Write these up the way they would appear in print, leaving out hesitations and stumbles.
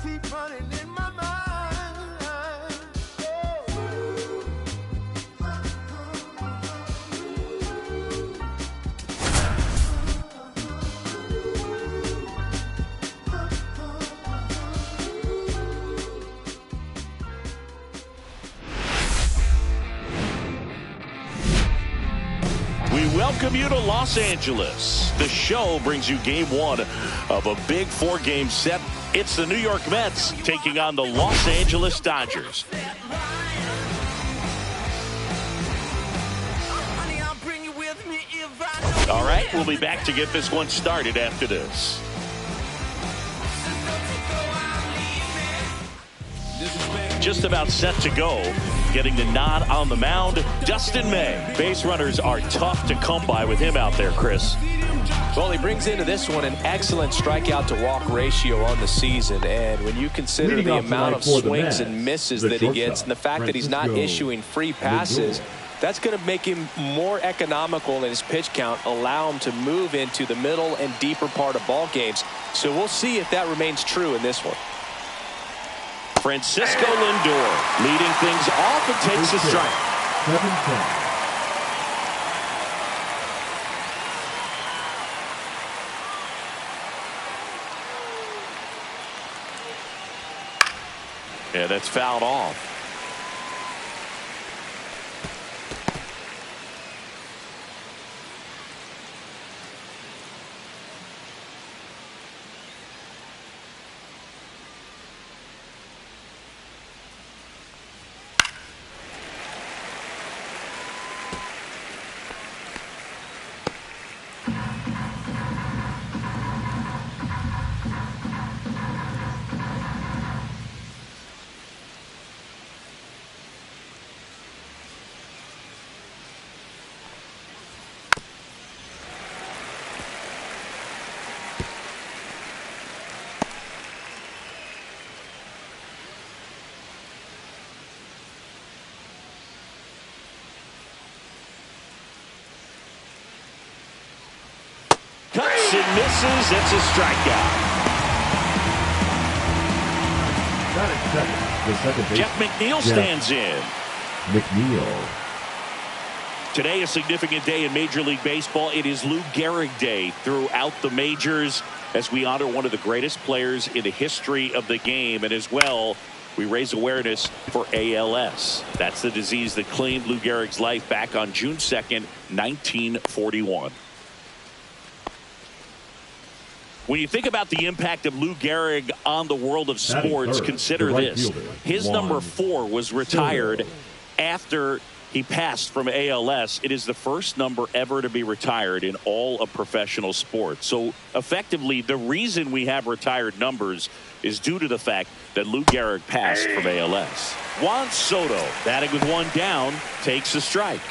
keep running in my mind. We welcome you to Los Angeles. The show brings you game one of a big four-game set. It's the New York Mets taking on the Los Angeles Dodgers. All right, we'll be back to get this one started after this. Just about set to go. Getting the nod on the mound, Dustin May. Base runners are tough to come by with him out there, Chris. Well, he brings into this one an excellent strikeout to walk ratio on the season. And when you consider the amount of swings and misses that he gets and the fact that he's not issuing free passes, that's going to make him more economical in his pitch count, allow him to move into the middle and deeper part of ball games. So we'll see if that remains true in this one. Francisco Lindor leading things off and takes a strike. 7-10. Yeah, that's fouled off. Cuts and misses. It's a strikeout. Jeff McNeil stands in. McNeil. Today, a significant day in Major League Baseball. It is Lou Gehrig Day throughout the majors as we honor one of the greatest players in the history of the game. And as well, we raise awareness for ALS. That's the disease that claimed Lou Gehrig's life back on June 2nd, 1941. When you think about the impact of Lou Gehrig on the world of sports, consider this. His number 4 was retired after he passed from ALS. It is the first number ever to be retired in all of professional sports. So effectively, the reason we have retired numbers is due to the fact that Lou Gehrig passed from ALS. Juan Soto, batting with one down, takes a strike.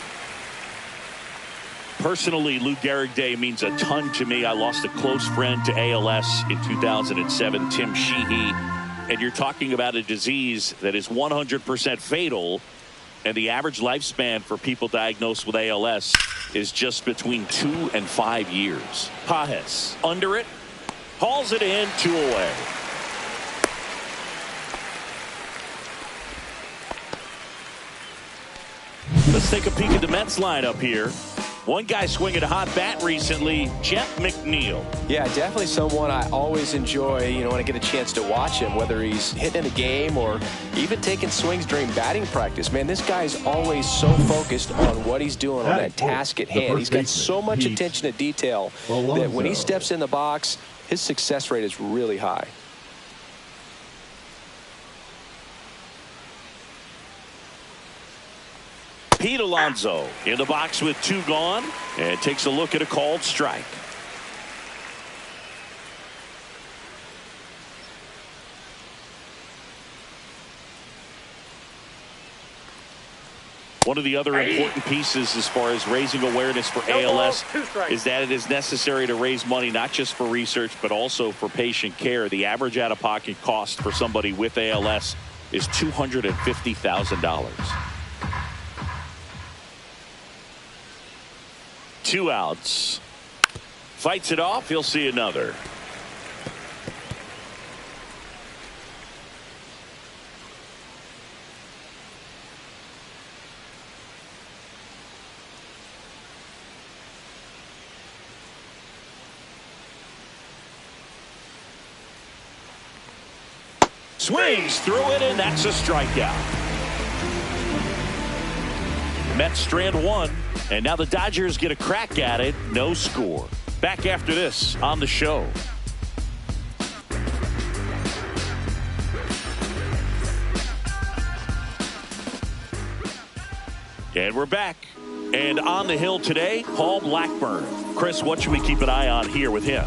Personally, Lou Gehrig Day means a ton to me. I lost a close friend to ALS in 2007, Tim Sheehy. And you're talking about a disease that is 100% fatal. And the average lifespan for people diagnosed with ALS is just between 2 and 5 years. Pajes under it, hauls it in, 2 away. Let's take a peek at the Mets lineup here. One guy swinging a hot bat recently, Jeff McNeil. Yeah, definitely someone I always enjoy, when I get a chance to watch him, whether he's hitting in a game or even taking swings during batting practice. Man, this guy's always so focused on what he's doing on that task at hand. He's got so much attention to detail that when he steps in the box, his success rate is really high. Pete Alonso in the box with 2 gone and takes a look at a called strike. One of the other important pieces as far as raising awareness for ALS is that it is necessary to raise money not just for research but also for patient care. The average out-of-pocket cost for somebody with ALS is $250,000. 2 outs. Fights it off. He'll see another. Swings through it, and that's a strikeout. Mets strand one, and now the Dodgers get a crack at it. No score. Back after this on the show. And we're back. And on the hill today, Paul Blackburn. Chris, what should we keep an eye on here with him?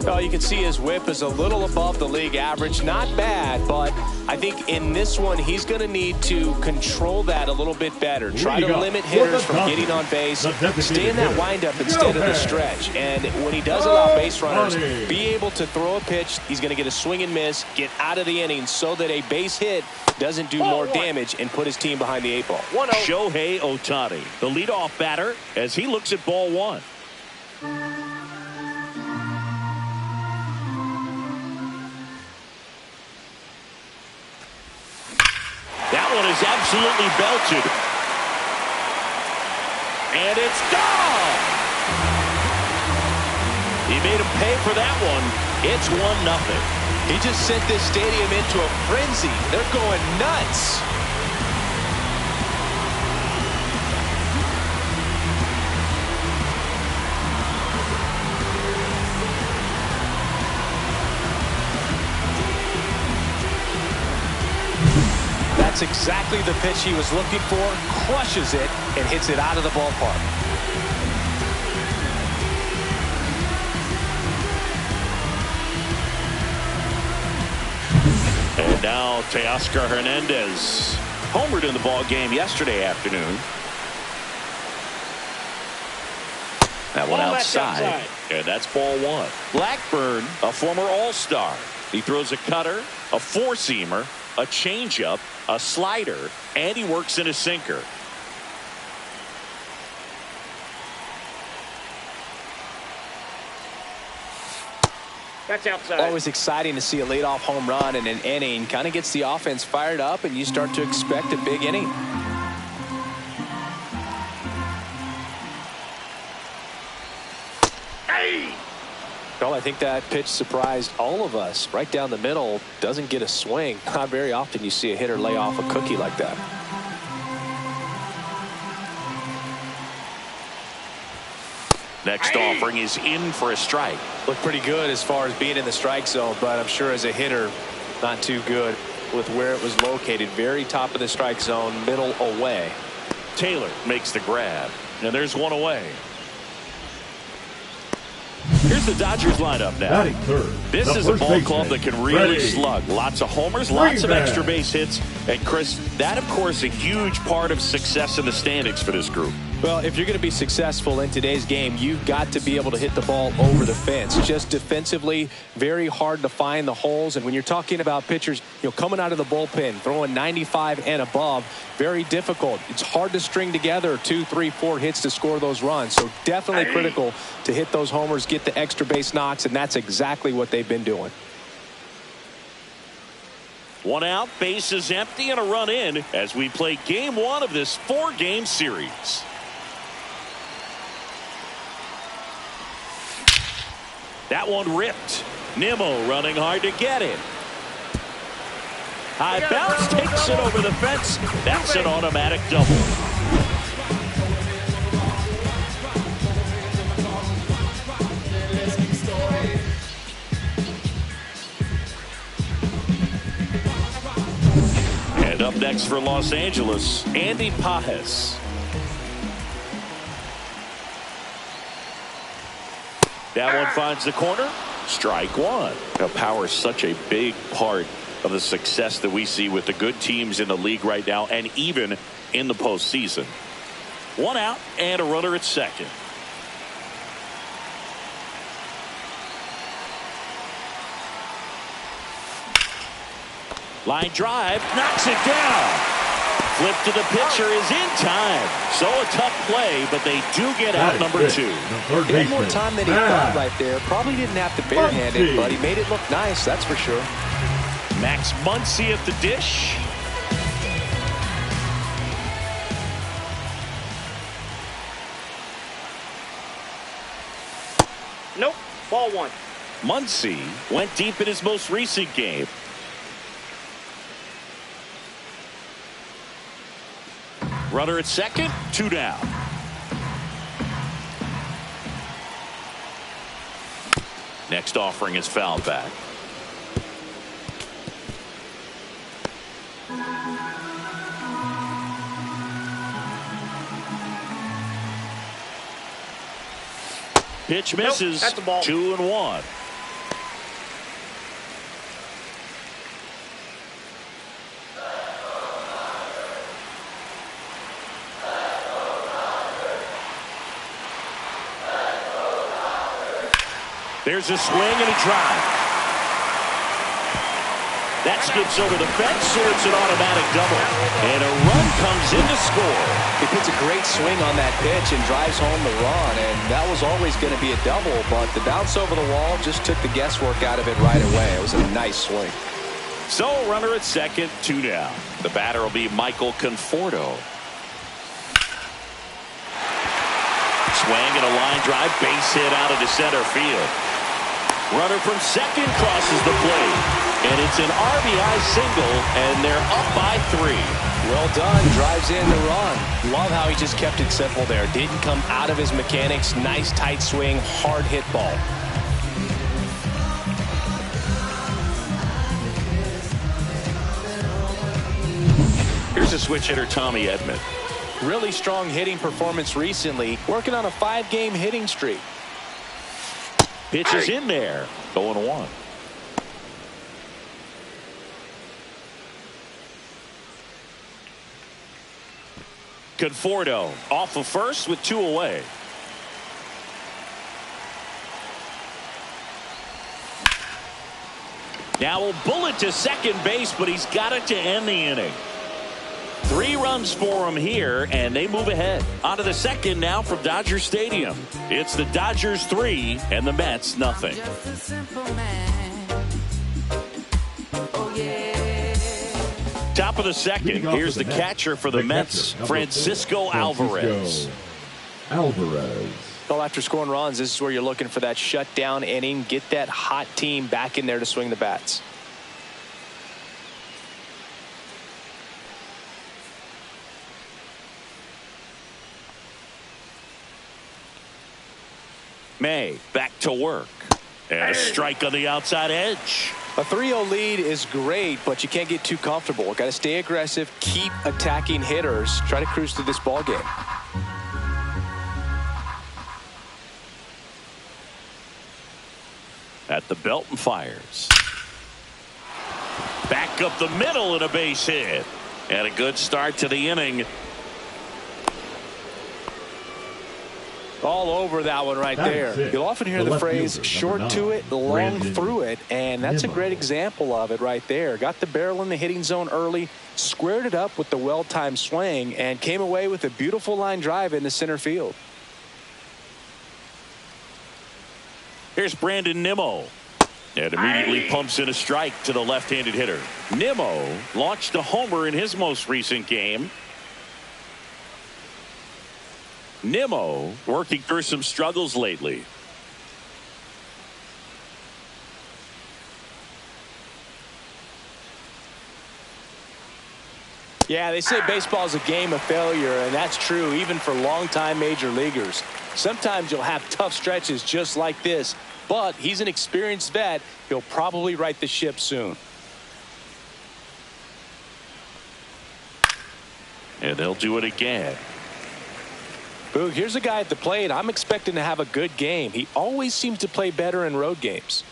Well, you can see his whip is a little above the league average. Not bad, but I think in this one, he's going to need to control that a little bit better. Try to limit hitters from getting on base. Stay in that windup instead of the stretch. And when he does allow base runners, be able to throw a pitch, he's going to get a swing and miss, get out of the inning so that a base hit doesn't do more damage and put his team behind the 8 ball. Shohei Ohtani, the leadoff batter, as he looks at ball one. That one is absolutely belted. And it's gone. He made him pay for that one. It's 1-0. He just sent this stadium into a frenzy. They're going nuts. That's exactly the pitch he was looking for. Crushes it and hits it out of the ballpark. And now Teoscar Hernandez homered in the ball game yesterday afternoon. That one outside. And that's ball one. Blackburn, a former All-Star. He throws a cutter, a four-seamer, a changeup, a slider, and he works in a sinker. That's outside. Always exciting to see a leadoff home run in an inning. Kind of gets the offense fired up, and you start to expect a big inning. Hey! Well, I think that pitch surprised all of us. Right down the middle, doesn't get a swing. Not very often you see a hitter lay off a cookie like that. Next offering is in for a strike. Looked pretty good as far as being in the strike zone, but I'm sure as a hitter, not too good with where it was located. Very top of the strike zone, middle away. Taylor makes the grab, and there's one away. Here's the Dodgers lineup now. This is a ball club that can really slug. Lots of homers, lots of extra base hits. And Chris, that of course a huge part of success in the standings for this group. Well, if you're going to be successful in today's game, you've got to be able to hit the ball over the fence. Just defensively, very hard to find the holes. And when you're talking about pitchers, coming out of the bullpen, throwing 95 and above, very difficult. It's hard to string together 2, 3, 4 hits to score those runs. So definitely critical to hit those homers, get the extra base knocks, and that's exactly what they've been doing. One out, bases empty, and a run in as we play game one of this 4-game series. That one ripped. Nimmo running hard to get it. High bounce takes it over the fence. That's an automatic double. And up next for Los Angeles, Andy Pages. That one finds the corner. Strike one. Now, power is such a big part of the success that we see with the good teams in the league right now and even in the postseason. One out and a runner at second. Line drive, knocks it down. Flip to the pitcher is in time. So a tough play, but they do get out number 2. He had more time than he thought right there. Probably didn't have to barehand it, but he made it look nice, that's for sure. Max Muncy at the dish. Nope, ball one. Muncy went deep in his most recent game. Runner at second, 2 down. Next offering is fouled back. Pitch misses. Nope, that's a ball. 2-1. There's a swing and a drive. That skips over the fence, so it's an automatic double. And a run comes in to score. He puts a great swing on that pitch and drives home the run, and that was always going to be a double, but the bounce over the wall just took the guesswork out of it right away. It was a nice swing. So runner at second, 2 down. The batter will be Michael Conforto. Swing and a line drive, base hit out into center field. Runner from second crosses the plate, and it's an RBI single, and they're up by 3. Well done. Drives in the run. Love how he just kept it simple there. Didn't come out of his mechanics. Nice tight swing, hard hit ball. Here's a switch hitter, Tommy Edman. Really strong hitting performance recently, working on a 5-game hitting streak. Pitch is in there. 0-1. Conforto off of first with 2 away. Now a bullet to second base, but he's got it to end the inning. 3 runs for him here, and they move ahead. On to the second now from Dodger Stadium. It's the Dodgers 3 and the Mets nothing. Top of the second. Here's the catcher for the Mets, Francisco Alvarez. Well, after scoring runs, this is where you're looking for that shutdown inning. Get that hot team back in there to swing the bats. May back to work. And a strike on the outside edge. A 3-0 lead is great, but you can't get too comfortable. Got to stay aggressive, keep attacking hitters, try to cruise through this ball game. At the belt and fires. Back up the middle and a base hit. And a good start to the inning. All over that one right there. You'll often hear the phrase short to it, long through it, and that's a great example of it right there. Got the barrel in the hitting zone early, squared it up with the well-timed swing, and came away with a beautiful line drive into center field. Here's Brandon Nimmo. And immediately pumps in a strike to the left-handed hitter. Nimmo launched a homer in his most recent game. Nimmo working through some struggles lately. Yeah, they say baseball is a game of failure, and that's true even for longtime major leaguers. Sometimes you'll have tough stretches just like this, but he's an experienced vet. He'll probably right the ship soon. And they'll do it again. Boog, here's a guy at the plate. I'm expecting to have a good game. He always seems to play better in road games.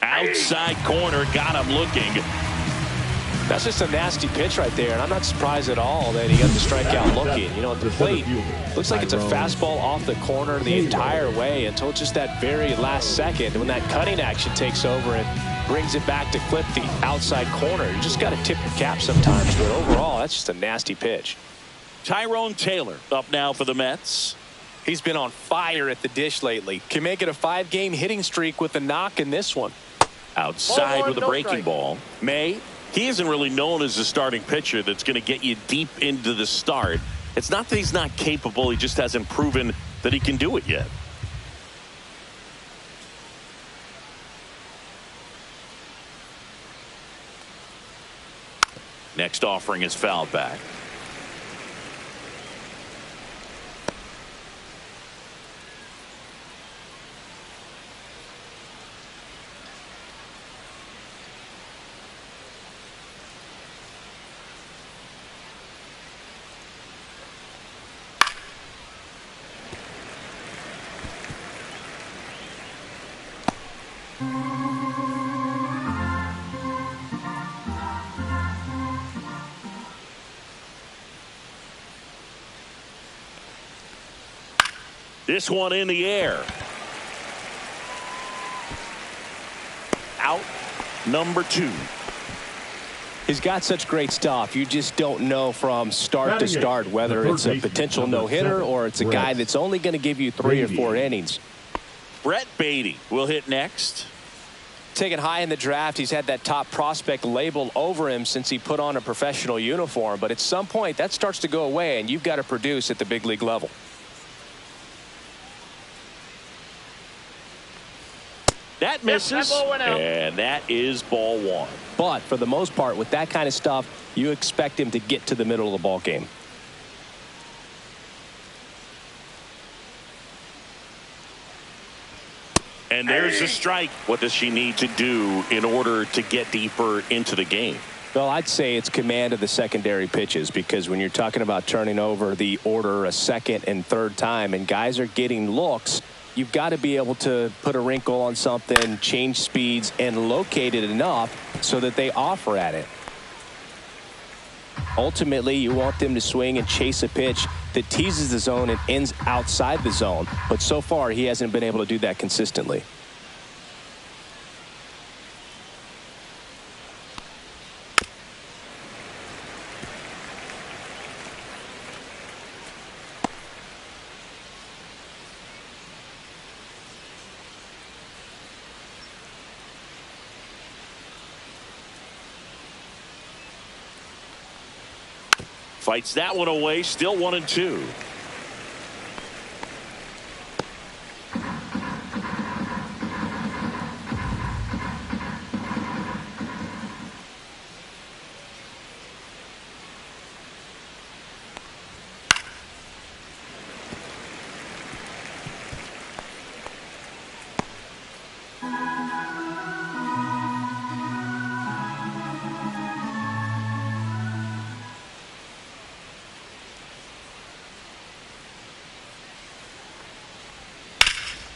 Outside corner, got him looking. That's just a nasty pitch right there, and I'm not surprised at all that he got the strikeout looking. You know, at the plate, looks like it's a fastball off the corner the entire way until just that very last second when that cutting action takes over and brings it back to clip the outside corner. You just got to tip your cap sometimes, but overall, that's just a nasty pitch. Tyrone Taylor up now for the Mets. He's been on fire at the dish lately. Can make it a 5-game hitting streak with a knock in this one. Outside with a breaking ball. May, he isn't really known as a starting pitcher that's going to get you deep into the start. It's not that he's not capable. He just hasn't proven that he can do it yet. Next offering is fouled back. This one in the air. Out number 2. He's got such great stuff. You just don't know from start to start whether it's a potential no-hitter or it's a guy that's only going to give you 3 or 4 innings. Brett Beatty will hit next. Taken high in the draft, he's had that top prospect label over him since he put on a professional uniform. But at some point, that starts to go away, and you've got to produce at the big league level. That misses, and that is ball 1. But for the most part, with that kind of stuff, you expect him to get to the middle of the ball game. And there's a strike. What does she need to do in order to get deeper into the game? Well, I'd say it's command of the secondary pitches, because when you're talking about turning over the order a second and third time and guys are getting looks, you've got to be able to put a wrinkle on something, change speeds, and locate it enough so that they offer at it. Ultimately, you want them to swing and chase a pitch that teases the zone and ends outside the zone. But so far, he hasn't been able to do that consistently. Fights that one away, still 1-2.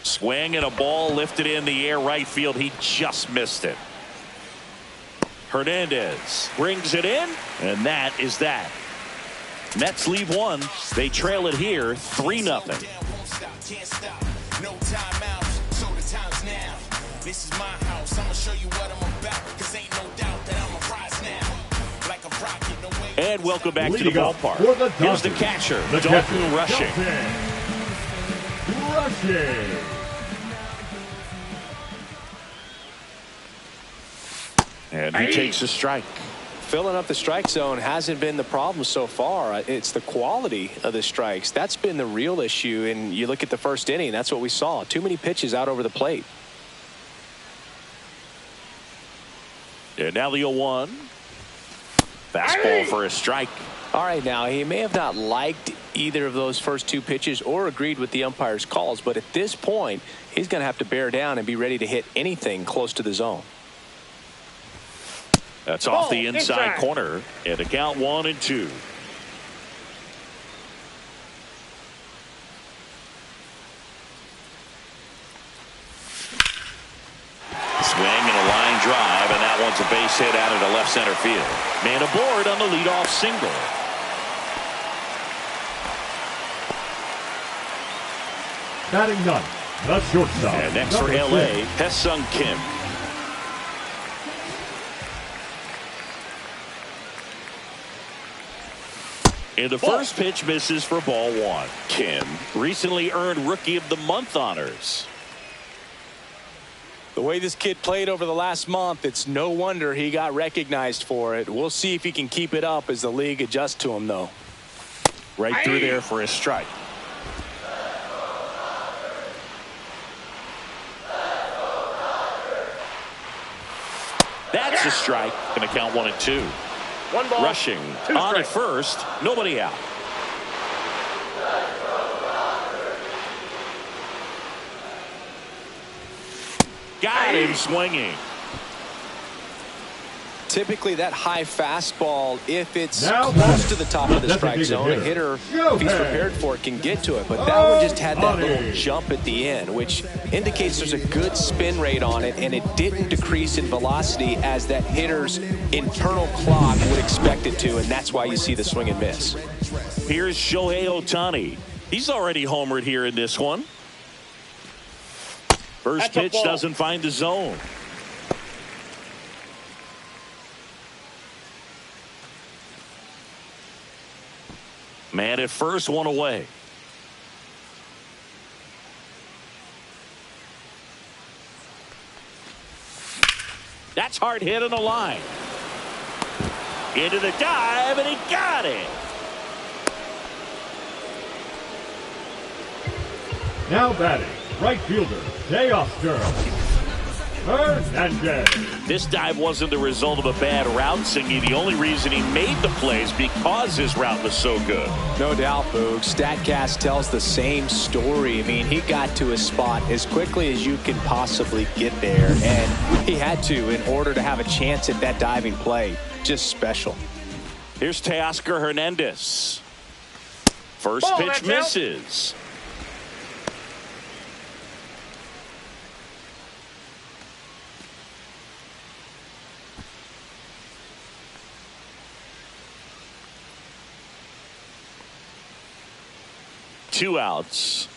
Swing and a ball lifted in the air right field. He just missed it. Hernandez brings it in, and that is that. Mets leave 1. They trail it here 3-0. No timeouts, so the time's now. This is my house. I'm gonna show you what I'm about, because ain't no doubt that I'm a prize now. Like a rocket, no way. And welcome back to the ballpark. Here's the catcher, Dalton Rushing. And he takes a strike. Filling up the strike zone hasn't been the problem so far. It's the quality of the strikes. That's been the real issue. And you look at the first inning, that's what we saw. Too many pitches out over the plate. And now the 0-1. Fastball for a strike. All right, now he may have not liked either of those first 2 pitches or agreed with the umpire's calls, but at this point, he's going to have to bear down and be ready to hit anything close to the zone. That's off the inside corner, and the count 1-2. Swing and a line drive, and that one's a base hit out into left center field. Man aboard on the leadoff single. Batting 9, the shortstop. And next for LA, Hesung Kim. And the first pitch misses for ball one. Kim recently earned Rookie of the Month honors. The way this kid played over the last month, it's no wonder he got recognized for it. We'll see if he can keep it up as the league adjusts to him, though. Right through there for a strike. That's a strike. Going to count 1-2. 1 ball. Rushing on at first. Nobody out. Got him swinging. Typically, that high fastball, if it's close to the top of the strike zone, a hitter, if he's prepared for it, can get to it. But that one just had that little jump at the end, which indicates there's a good spin rate on it, and it didn't decrease in velocity as that hitter's internal clock would expect it to, and that's why you see the swing and miss. Here's Shohei Ohtani. He's already homered here in this one. First pitch doesn't find the zone. Man at first, one away. That's hard hit on the line. Into the dive, and he got it. Now batting, right fielder, Teoscar Hernandez. This dive wasn't the result of a bad route, Singy. The only reason he made the play is because his route was so good. No doubt, Boog. StatCast tells the same story. I mean, he got to his spot as quickly as you can possibly get there, and he had to in order to have a chance at that diving play. Just special. Here's Teoscar Hernandez. First pitch misses. Two outs.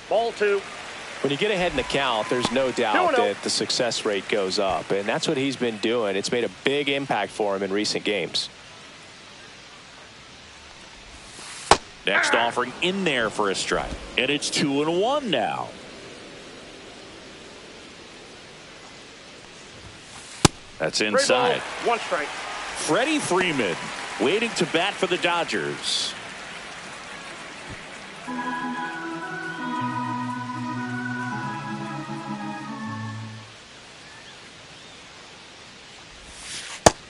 Ball 2. When you get ahead in the count, there's no doubt that the success rate goes up, and that's what he's been doing. It's made a big impact for him in recent games. Next offering in there for a strike, and it's 2-1 now. That's inside. 1 strike. Freddie Freeman waiting to bat for the Dodgers.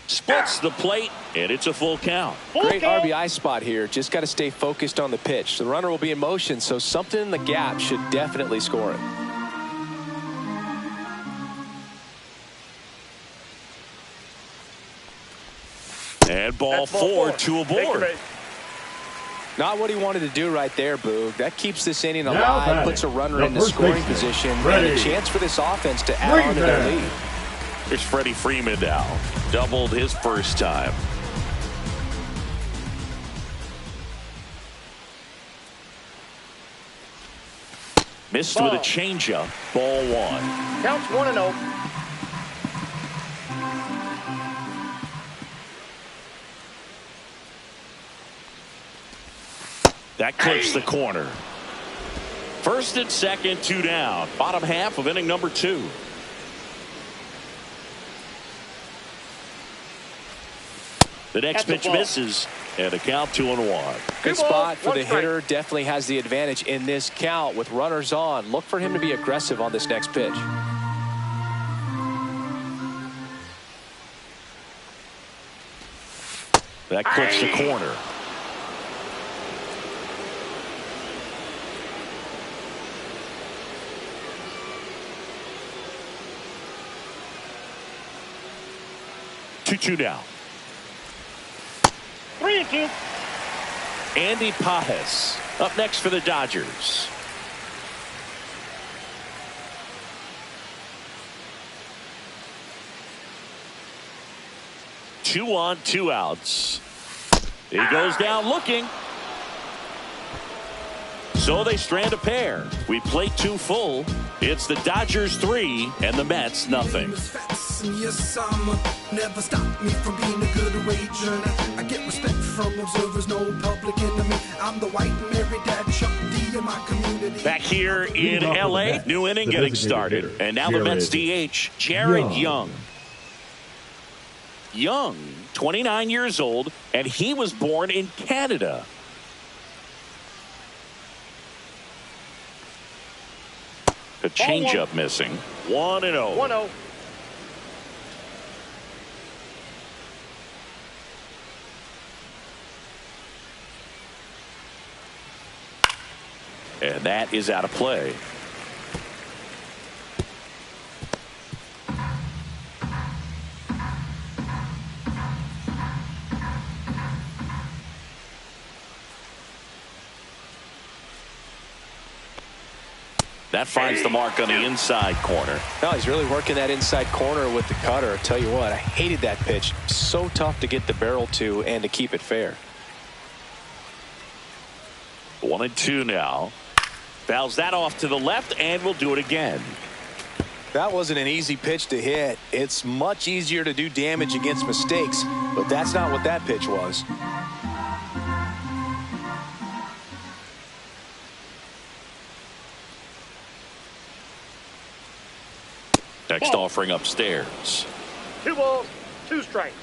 Splits the plate, and it's a full count. Great RBI spot here. Just got to stay focused on the pitch. The runner will be in motion, so something in the gap should definitely score it. And ball 4, 2 aboard. Not what he wanted to do right there, Boog. That keeps this inning alive, puts a runner in the scoring position, and a chance for this offense to add on to their lead. Here's Freddie Freeman now. Doubled his first time. Missed with a changeup. Ball 1. Counts 1-0. That clips the corner. First and second, 2 down. Bottom half of inning number 2. The next pitch misses, and a count 2-1. Good spot for the hitter. Definitely has the advantage in this count with runners on. Look for him to be aggressive on this next pitch. That clips the corner. Two now. 3-2. Andy Pajes up next for the Dodgers. Two on, 2 outs. He goes down looking. So they strand a pair. We play 2 full. It's the Dodgers 3 and the Mets nothing. and yes, never stop me from being a good wager. I get respect from observers, no public enemy. I'm the white Mary Dad, Chuck D in my community. Back here in L.A., new inning getting started. And now the Mets DH, Jared Young. Young, 29 years old, and he was born in Canada. A changeup missing. 1-0. 1-0. And that is out of play. That finds the mark on the inside corner. No, he's really working that inside corner with the cutter. I tell you what, I hated that pitch. So tough to get the barrel to and to keep it fair. 1-2 now. Fouls that off to the left and will do it again. That wasn't an easy pitch to hit. It's much easier to do damage against mistakes, but that's not what that pitch was. Next offering upstairs. 2 balls, 2 strikes.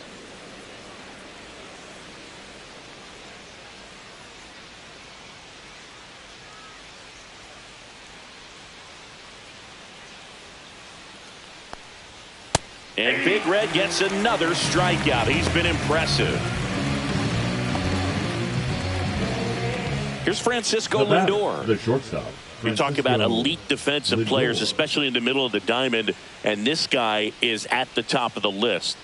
And Big Red gets another strikeout. He's been impressive. Here's Francisco Lindor. The shortstop. We talk about elite defensive players, especially in the middle of the diamond, and this guy is at the top of the list.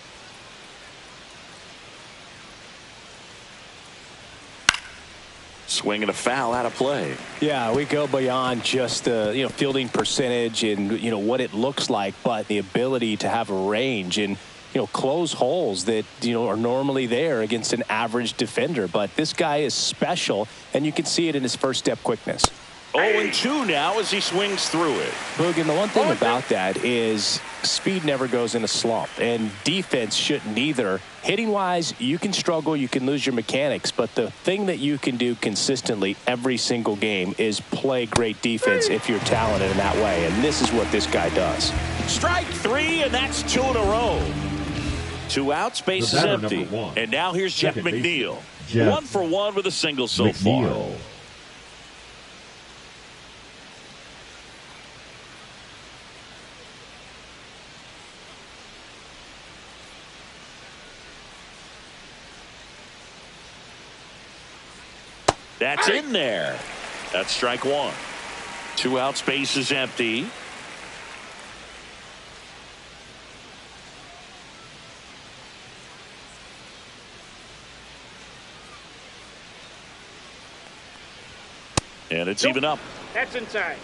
Swing and a foul out of play. Yeah, we go beyond just the fielding percentage and what it looks like, but the ability to have a range and close holes that are normally there against an average defender. But this guy is special, and you can see it in his first step quickness. 0-2 now as he swings through it. Boog, and the one thing about that is speed never goes in a slump, and defense shouldn't either. Hitting wise, you can struggle, you can lose your mechanics, but the thing that you can do consistently every single game is play great defense if you're talented in that way, and this is what this guy does. Strike 3, and that's 2 in a row. 2 outs, base is empty. And now here's Jeff McNeil. 1 for 1 with a single so far. That's in there. That's strike 1. 2 outs, base is empty. And it's even up. That's inside.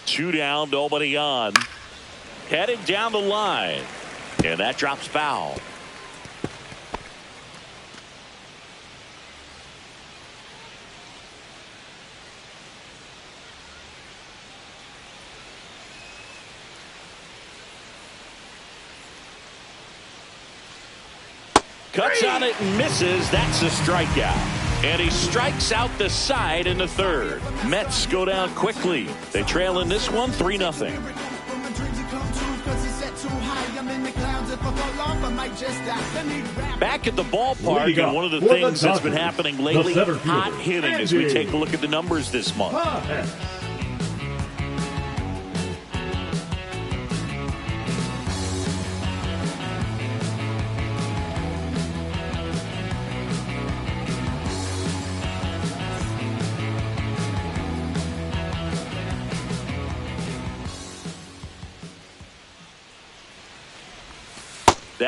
Two down, nobody on. Headed down the line. And that drops foul. Cuts on it and misses. That's a strikeout. And he strikes out the side in the third. Mets go down quickly. They trail in this one 3-0. Back at the ballpark, and one of the things that's been happening lately, hot hitting as we take a look at the numbers this month.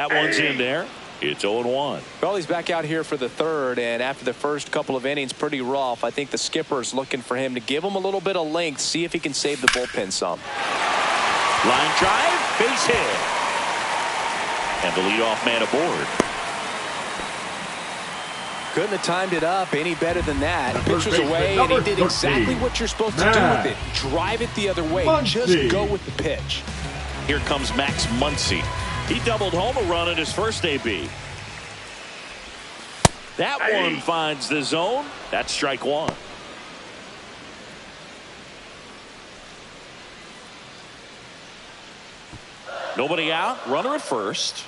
That one's in there. It's 0-1. Well, he's back out here for the third, and after the first couple of innings, pretty rough. I think the skipper is looking for him to give him a little bit of length, see if he can save the bullpen some. Line drive, base hit. And the leadoff man aboard. Couldn't have timed it up any better than that. Pitcher's away, and he did exactly what you're supposed to do with it. Drive it the other way. Just go with the pitch. Here comes Max Muncy. He doubled home a run in his first AB. That one finds the zone. That's strike one. Nobody out. Runner at first.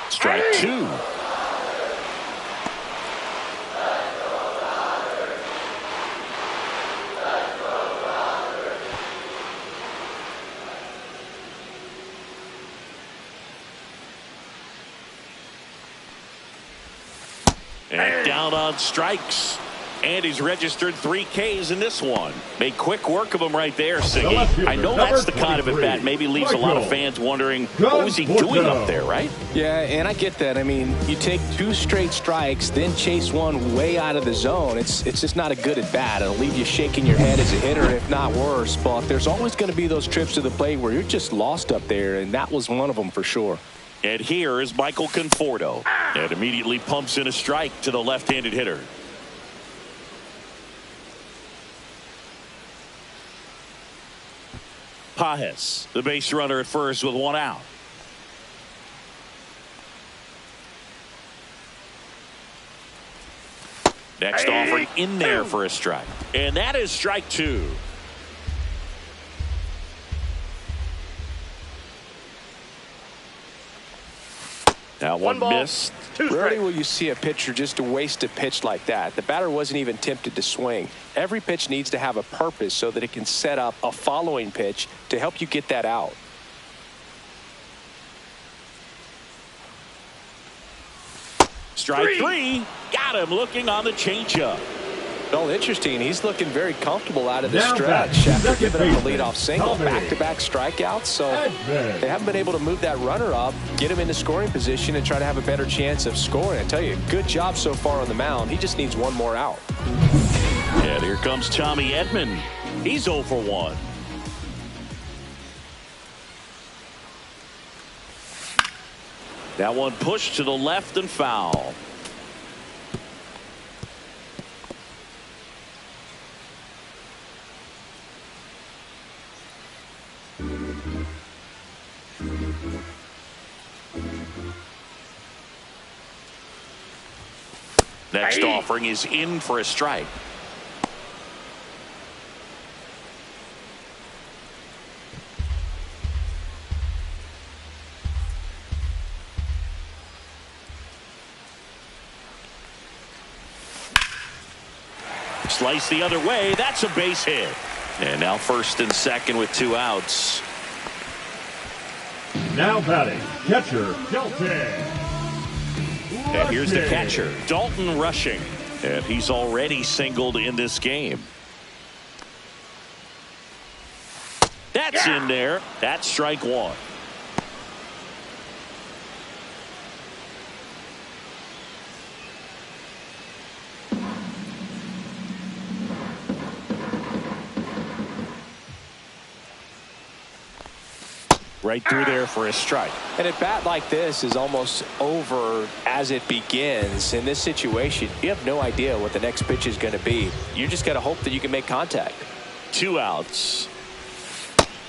Strike two. And down on strikes. And he's registered 3 Ks in this one. Made quick work of him right there, Siggy. I know that's the kind of at-bat maybe leaves a lot of fans wondering, what was he doing up there, right? Yeah, and I get that. I mean, you take 2 straight strikes, then chase one way out of the zone. It's just not a good at-bat. It'll leave you shaking your head as a hitter, if not worse. But there's always going to be those trips to the plate where you're just lost up there, and that was one of them for sure. And here is Michael Conforto. And immediately pumps in a strike to the left-handed hitter. Pajes, the base runner at first with 1 out. Next offering in there for a strike. And that is strike 2. That one missed. Rarely will you see a pitcher just waste a pitch like that. The batter wasn't even tempted to swing. Every pitch needs to have a purpose so that it can set up a following pitch to help you get that out. Strike 3. Got him looking on the changeup. Well, interesting. He's looking very comfortable out of the stretch after giving up the leadoff single. Back-to-back strikeouts. So they haven't been able to move that runner up, get him into scoring position, and try to have a better chance of scoring. I tell you, good job so far on the mound. He just needs one more out. And here comes Tommy Edman. He's 0 for 1. That one pushed to the left and foul. Next offering is in for a strike. Slice the other way. That's a base hit. And now first and second with 2 outs. Now batting, catcher, Dalton. And here's the catcher, Dalton Rushing. And he's already singled in this game. That's in there. That's strike 1. Right through there for a strike. And a bat like this is almost over as it begins. In this situation, you have no idea what the next pitch is going to be. You just got to hope that you can make contact. 2 outs.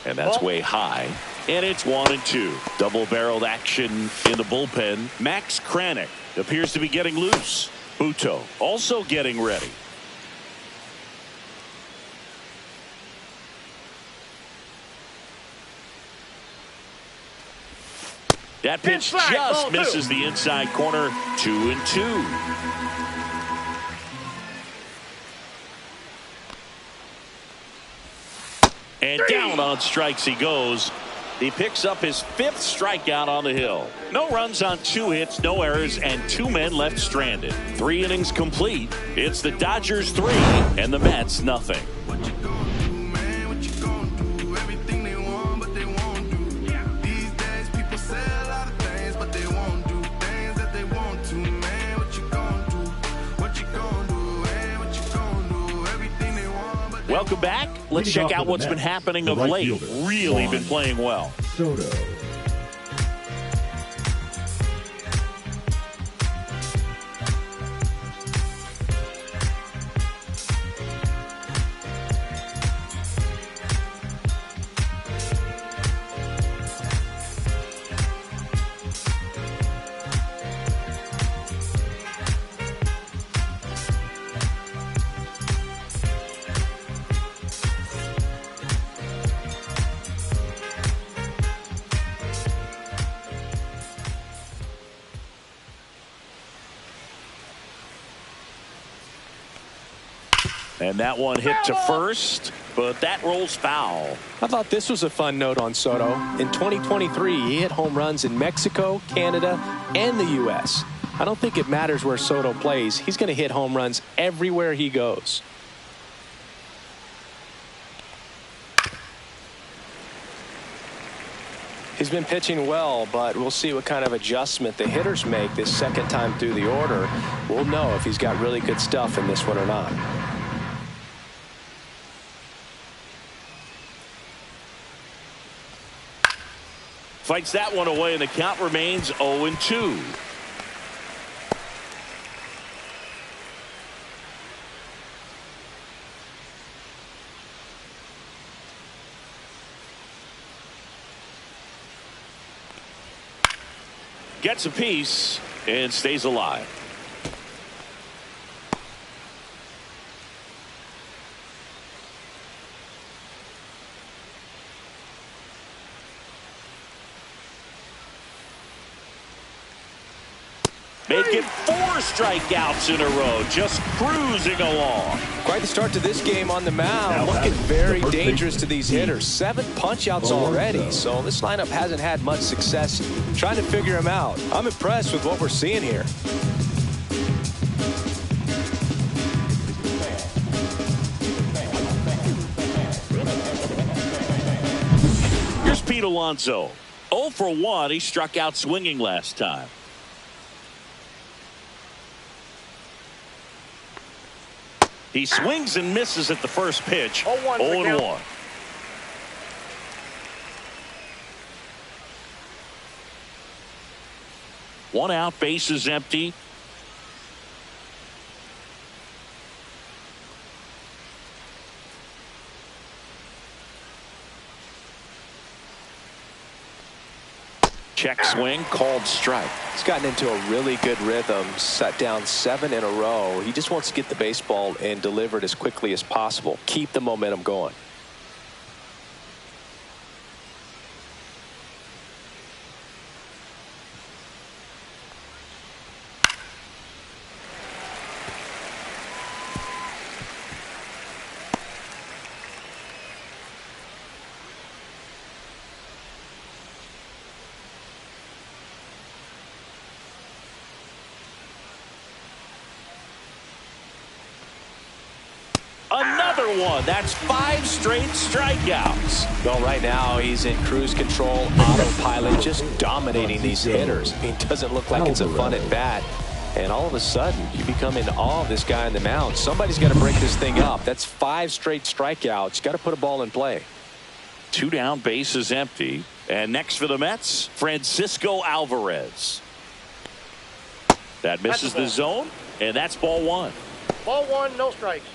And that's way high. And it's 1-2. Double-barreled action in the bullpen. Max Kranick appears to be getting loose. Buto also getting ready. That pitch just misses the inside corner. 2-2. And down on strikes he goes. He picks up his 5th strikeout on the hill. No runs on 2 hits, no errors, and 2 men left stranded. 3 innings complete. It's the Dodgers 3 and the Mets nothing. Welcome back. Let's check out what's been happening of late. Really been playing well. Soto. And that one hit to first, but that rolls foul. I thought this was a fun note on Soto. In 2023, he hit home runs in Mexico, Canada, and the U.S. I don't think it matters where Soto plays. He's going to hit home runs everywhere he goes. He's been pitching well, but we'll see what kind of adjustment the hitters make this second time through the order. We'll know if he's got really good stuff in this one or not. Fights that one away, and the count remains 0-2. Gets a piece and stays alive. Making 4 strikeouts in a row, just cruising along. Quite the start to this game on the mound. Looking very dangerous to these hitters. 7 punch-outs already, so this lineup hasn't had much success trying to figure him out. I'm impressed with what we're seeing here. Here's Pete Alonso. 0 for 1. He struck out swinging last time. He swings and misses at the first pitch. 0-1. One out, base is empty. Check swing, called strike. He's gotten into a really good rhythm, set down 7 in a row. He just wants to get the baseball and deliver it as quickly as possible. Keep the momentum going. Another one. That's 5 straight strikeouts. Well, right now he's in cruise control, autopilot, just dominating these hitters. He doesn't look like it's a fun at bat. And all of a sudden, you become in awe of this guy on the mound. Somebody's got to break this thing up. That's 5 straight strikeouts. Got to put a ball in play. 2 down, base is empty. And next for the Mets, Francisco Alvarez. That misses the zone, and that's ball 1. Ball 1, no strikes.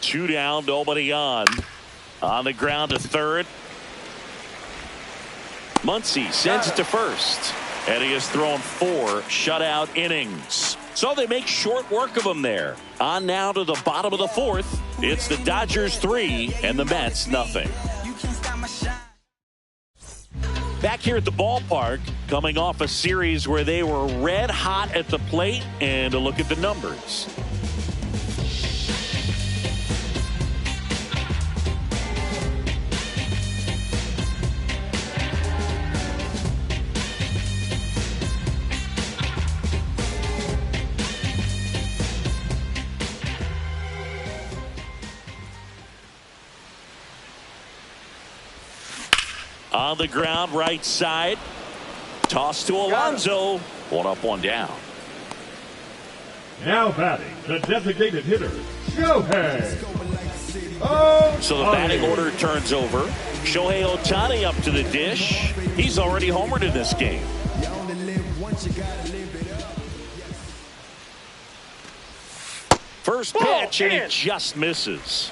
Two down, nobody on. On the ground to third. Muncy sends it to first. And he has thrown 4 shutout innings. So they make short work of him there. On now to the bottom of the 4th. It's the Dodgers 3 and the Mets nothing. Back here at the ballpark, coming off a series where they were red hot at the plate, and a look at the numbers. On the ground, right side. Toss to Alonso. One up, one down. Now batting, the designated hitter, Shohei. So the batting order turns over. Shohei Ohtani up to the dish. He's already homered in this game. First pitch, and he just misses.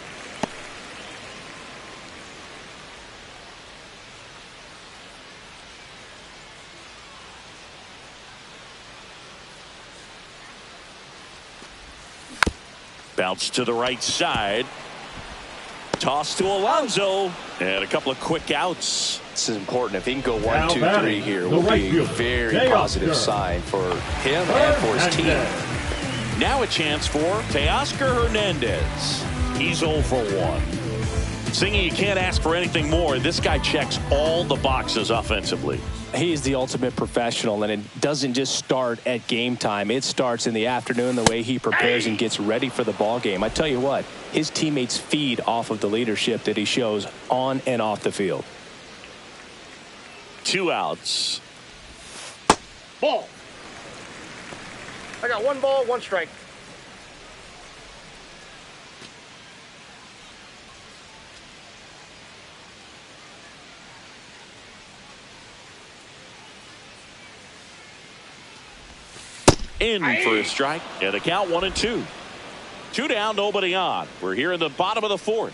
Bounce to the right side. Toss to Alonso. And a couple of quick outs. This is important. If he can go 1, 2, 3 here, it will be a very positive sign for him and for his team. Now a chance for Teoscar Hernandez. He's 0 for 1. Singing, you can't ask for anything more. This guy checks all the boxes offensively. He's the ultimate professional, and it doesn't just start at game time. It starts in the afternoon, the way he prepares and gets ready for the ball game. I tell you what, his teammates feed off of the leadership that he shows on and off the field. 2 outs. Ball. I got 1 ball, 1 strike. In for a strike, and the count 1-2. 2 down, nobody on. We're here in the bottom of the 4th.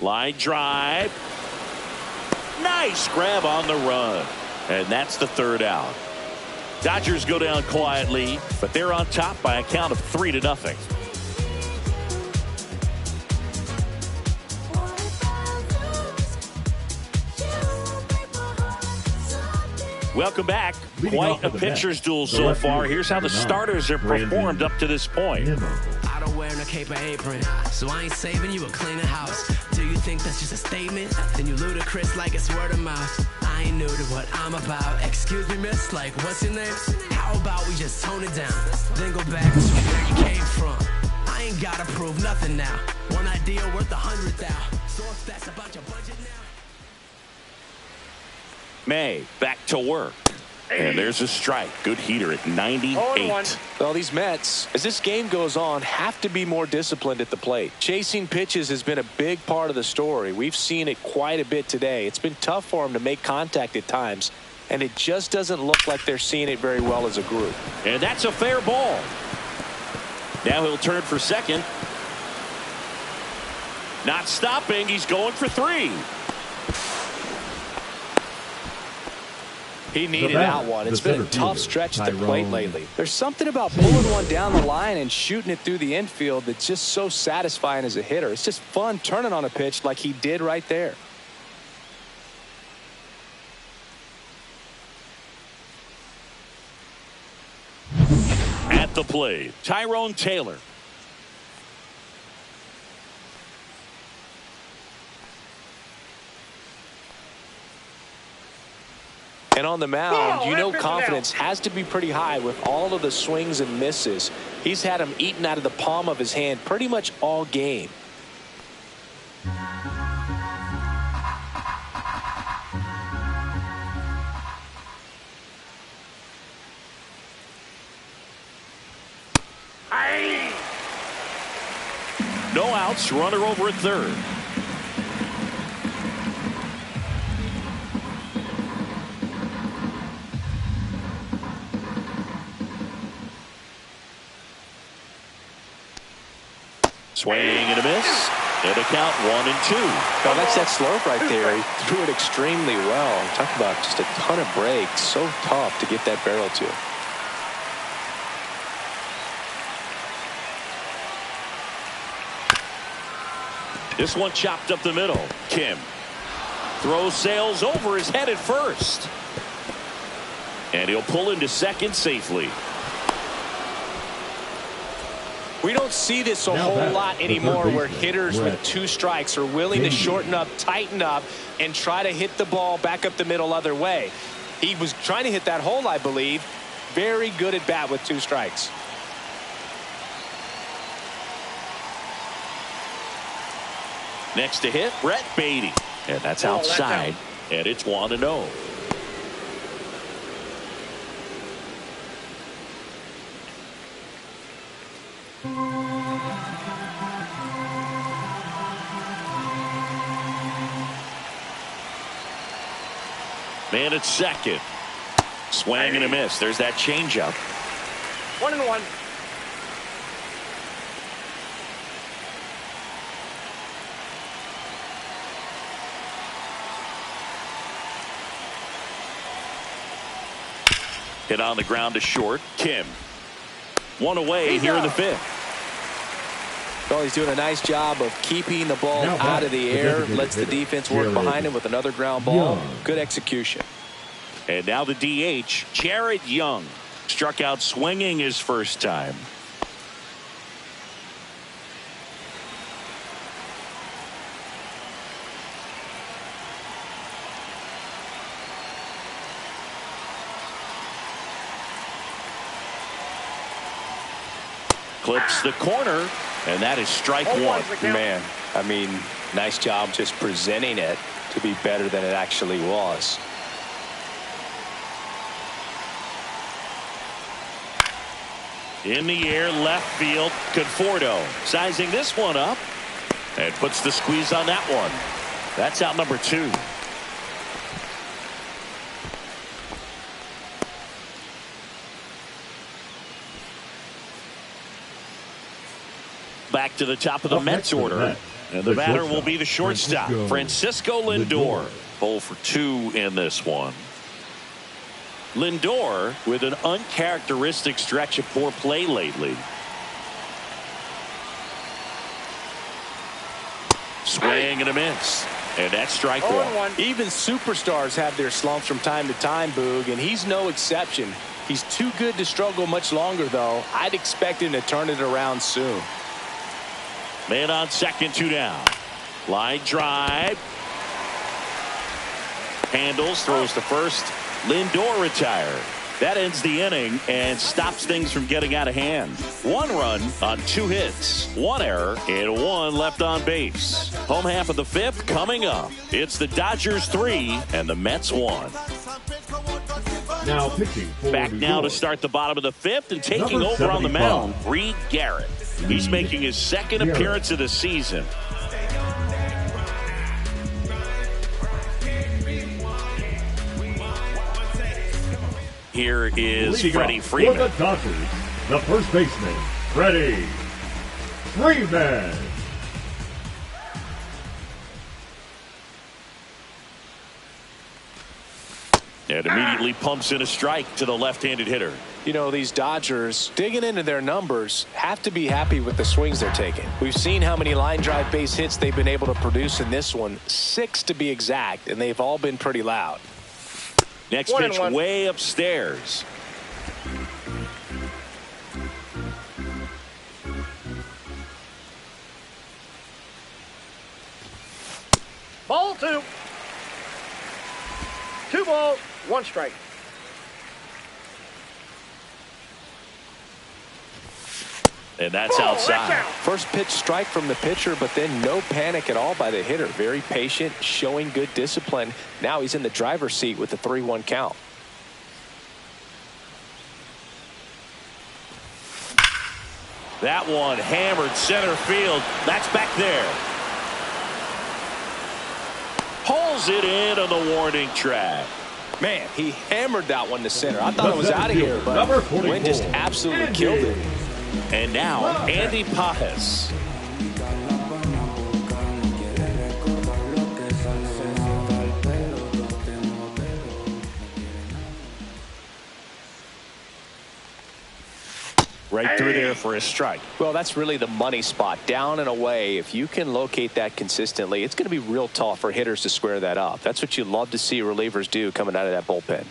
Line drive. Nice grab on the run. And that's the 3rd out. Dodgers go down quietly, but they're on top by a count of 3-0. Welcome back. Quite a pitcher's duel so far. Here's how the starters have performed up to this point. I don't wear no cape or apron, so I ain't saving you a cleaner house. Do you think that's just a statement? Then you ludicrous like it's word of mouth. I ain't new to what I'm about. Excuse me, miss, like what's your name? How about we just tone it down, then go back to where you came from? I ain't gotta prove nothing now. One idea worth 100,000. So if that's about your budget now. May back to work. And there's a strike. Good heater at 98. Well, these Mets, as this game goes on, have to be more disciplined at the plate. Chasing pitches has been a big part of the story. We've seen it quite a bit today. It's been tough for them to make contact at times, and it just doesn't look like they're seeing it very well as a group. And that's a fair ball. Now he'll turn for second. Not stopping. He's going for 3. He needed that one. It's been a tough stretch at the plate lately. There's something about pulling one down the line and shooting it through the infield that's just so satisfying as a hitter. It's just fun turning on a pitch like he did right there. At the plate, Tyrone Taylor. And on the mound, you know confidence has to be pretty high with all of the swings and misses. He's had them eaten out of the palm of his hand pretty much all game. No outs, runner over at 3rd. Swing and a miss. And a count 1-2. Well, that's that slope right there. He threw it extremely well. Talk about just a ton of breaks. So tough to get that barrel to. This one chopped up the middle. Kim throws, sails over his head at first. And he'll pull into second safely. We don't see this a whole lot anymore where hitters with 2 strikes are willing to shorten up, tighten up, and try to hit the ball back up the middle other way. He was trying to hit that hole, I believe. Very good at bat with 2 strikes. Next to hit, Brett Beatty. And that's outside. And it's 1-0. Man at second. Swing and a miss. There's that changeup. 1-1. Hit on the ground to short. Kim. One away here in the fifth. Well, he's doing a nice job of keeping the ball out of the air. Lets the defense work behind him with another ground ball. Good execution. And now the DH, Jared Young. Struck out swinging his first time. Clips the corner, and that is strike one. Man, I mean, nice job just presenting it to be better than it actually was. In the air, left field, Conforto sizing this one up and puts the squeeze on that one. That's out number 2. Back to the top of the Mets order. And the batter will be the shortstop, Francisco Lindor. 0 for 2 in this one. Lindor with an uncharacteristic stretch of poor play lately. Swing and a miss. And that's strike one. Even superstars have their slumps from time to time, Boog, and he's no exception. He's too good to struggle much longer, though. I'd expect him to turn it around soon. Man on second, 2 down. Line drive. Handles, throws to first. Lindor retired. That ends the inning and stops things from getting out of hand. 1 run on 2 hits, 1 error, and 1 left on base. Home half of the 5th coming up. It's the Dodgers 3 and the Mets 1. Now pitching for Back now to start the bottom of the 5th and taking over on the mound, Reed Garrett. He's making his second appearance of the season. Here is Freddie Freeman. For the Dodgers, the first baseman, Freddie Freeman. And immediately pumps in a strike to the left-handed hitter. You know, these Dodgers, digging into their numbers, have to be happy with the swings they're taking. We've seen how many line drive base hits they've been able to produce in this one. 6 to be exact, and they've all been pretty loud. Next pitch way upstairs. Ball 2. 2 balls, 1 strike. And that's outside. First pitch strike from the pitcher, but then no panic at all by the hitter. Very patient, showing good discipline. Now he's in the driver's seat with the 3-1 count. That one hammered center field. That's back there. Pulls it in on the warning track. Man, he hammered that one to center. I thought it was out of here, but Wynn just absolutely killed it. And now, Andy Pajes. Right through there for a strike. Well, that's really the money spot. Down and away. If you can locate that consistently, it's going to be real tough for hitters to square that up. That's what you love to see relievers do coming out of that bullpen.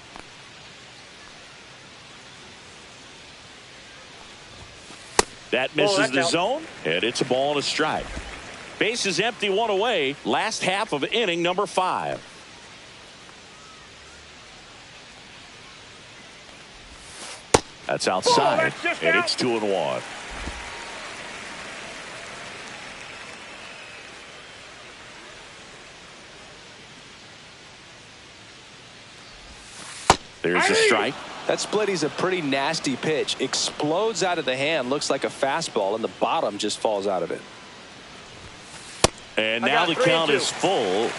That misses the zone, and it's a ball and a strike. Base is empty, 1 away. Last half of inning number 5. That's outside, and it's 2-1. There's a strike. That splitty's a pretty nasty pitch. Explodes out of the hand. Looks like a fastball, and the bottom just falls out of it. And now the count is full.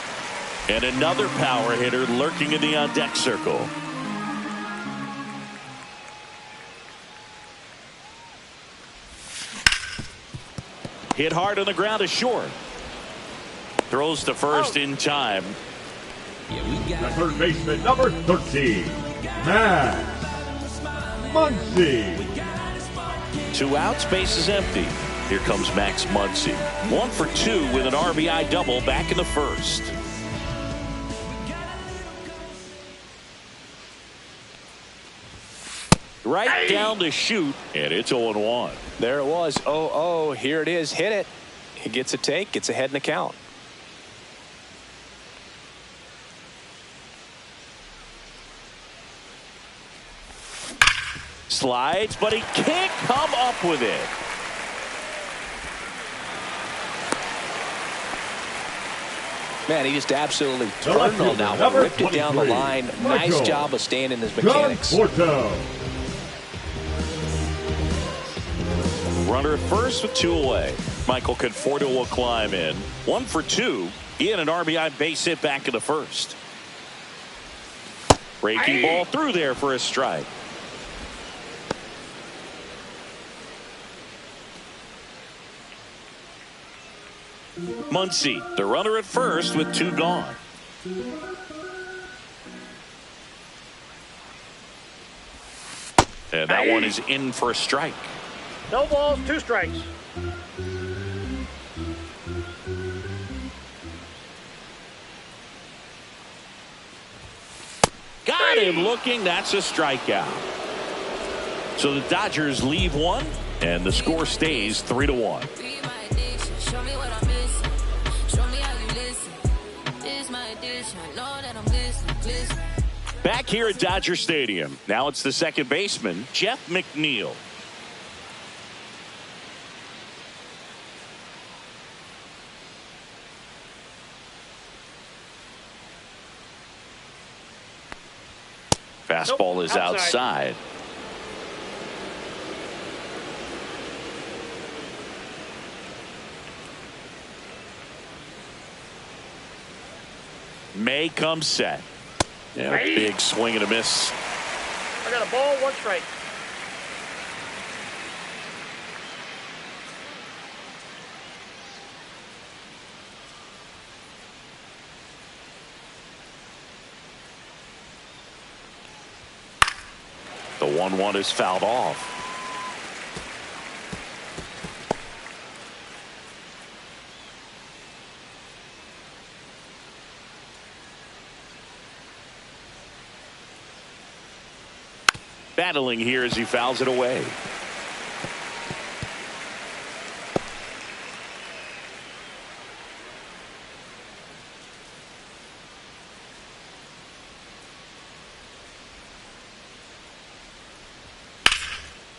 And another power hitter lurking in the on-deck circle. Hit hard on the ground is short. Throws to first in time. The third baseman, number 13, Max Muncy. 2 outs, base is empty. Here comes Max Muncy. 1 for 2 with an RBI double back in the first. Right down to shoot, and it's 0-1. There it was. 0-0. Here it is. Hit it. He gets a take. Gets ahead in the count. Slides, but he can't come up with it. Man, he just absolutely turned on that one. Ripped it down the line. Nice job of staying in his mechanics. Runner at first with 2 away. Michael Conforto will climb in. 1 for 2. He had an RBI base hit back in the first. Breaking ball through there for a strike. Muncy, the runner at first with 2 gone. And that one is in for a strike. No balls, 2 strikes. Got him looking. That's a strikeout. So the Dodgers leave 1, and the score stays 3-1. Back here at Dodger Stadium. Now it's the second baseman, Jeff McNeil. Fastball is outside. May comes set. Yeah, big swing and a miss. I got a ball, 1 strike. The 1-1 is fouled off. Battling here as he fouls it away.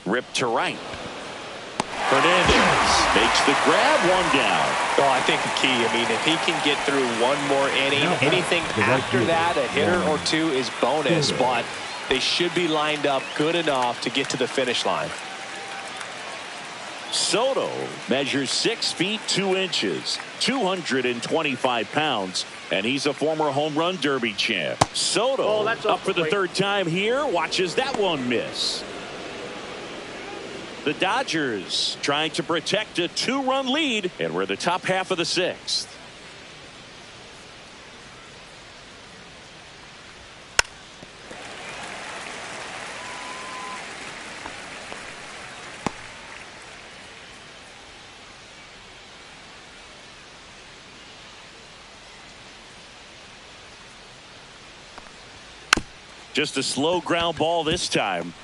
Ripped to right. Hernandez makes the grab, 1 down. Oh, I think the key, I mean, if he can get through 1 more inning, anything after that, a hitter or 2 is bonus, but they should be lined up good enough to get to the finish line. Soto measures 6 feet 2 inches, 225 pounds, and he's a former home run derby champ. Soto up for the 3rd time here, watches that one miss. The Dodgers trying to protect a 2-run lead, and we're the top half of the 6th. Just a slow ground ball this time.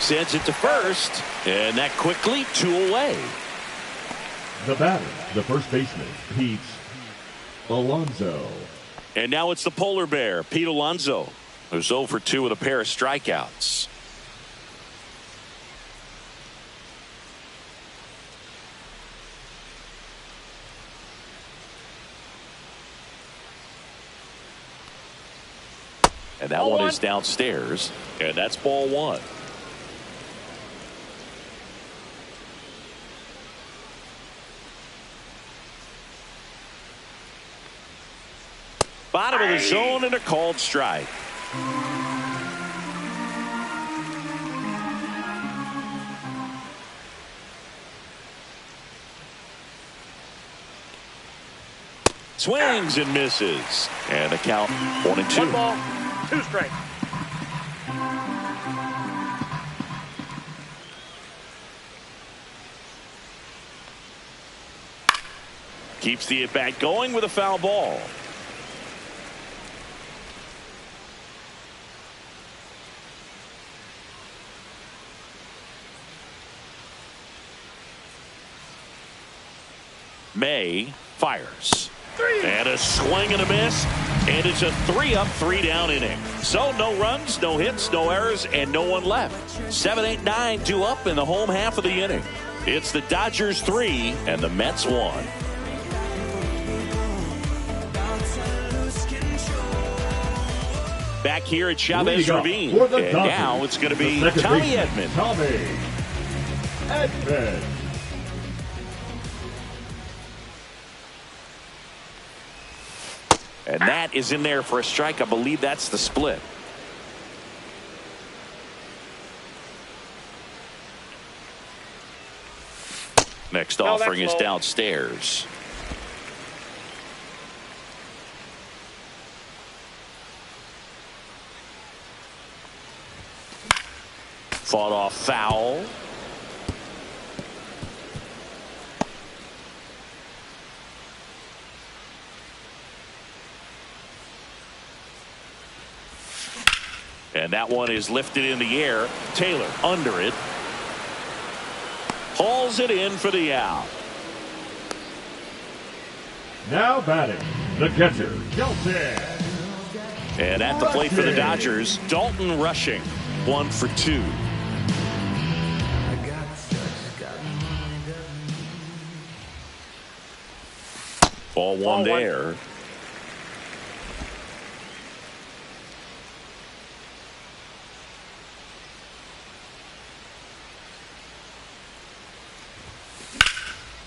Sends it to first, and that quickly 2 away. The batter, the first baseman, Pete Alonso. And now it's the polar bear, Pete Alonso, who's 0 for 2 with a pair of strikeouts. And that one is downstairs. And that's ball one. Bottom of the zone and a called strike. Swings and misses. And the count 1-2. 1 ball, 2 strikes. Keeps the at-bat going with a foul ball. May fires. And a swing and a miss. And it's a 3-up, 3-down inning. So no runs, no hits, no errors, and no one left. 7, 8, 9, 2 up in the home half of the inning. It's the Dodgers 3 and the Mets 1. Back here at Chavez Ravine. And now it's going to be Tommy Edman. Tommy Edman. And that is in there for a strike. I believe that's the split. Next offering is downstairs. Fought off foul. And that one is lifted in the air. Taylor under it. Hauls it in for the out. Now batting, the catcher, Dalton. And at the plate for the Dodgers, Dalton Rushing. 1 for 2. Ball one there.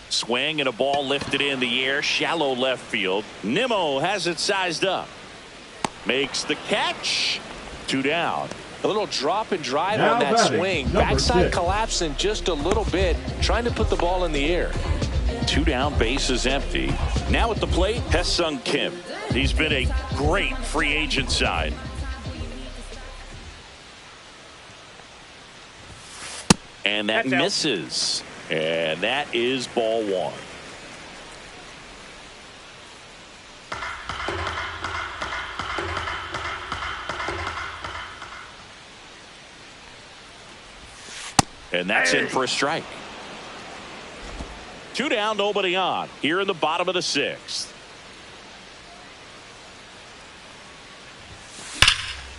Swing and a ball lifted in the air, shallow left field. Nimmo has it sized up. Makes the catch. 2 down. A little drop and drive on that swing. Backside collapsing just a little bit, trying to put the ball in the air. 2 down, bases empty. Now at the plate, Hesung Kim. He's been a great free agent sign. And that misses. And that is ball one. And that's in for a strike. 2 down, nobody on. Here in the bottom of the 6th.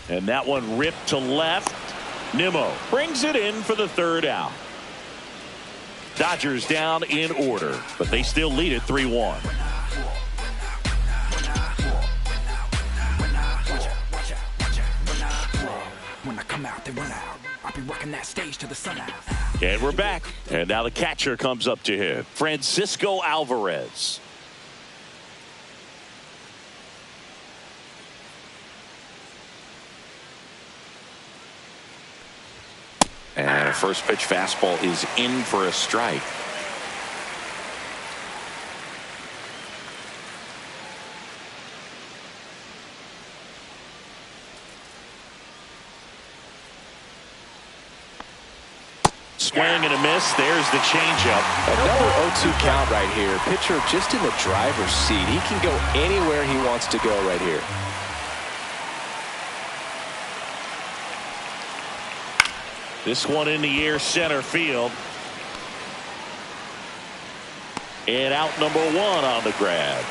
And that one ripped to left. Nimmo brings it in for the 3rd out. Dodgers down in order, but they still lead it 3-1. When I come out, they run out. I'll be working that stage to the sun out. And we're back. And now the catcher comes up to him. Francisco Alvarez. And a first pitch fastball is in for a strike. Swing and a miss. There's the changeup. Another 0-2 count right here. Pitcher just in the driver's seat. He can go anywhere he wants to go right here. This one in the air, center field. And out number 1 on the grab.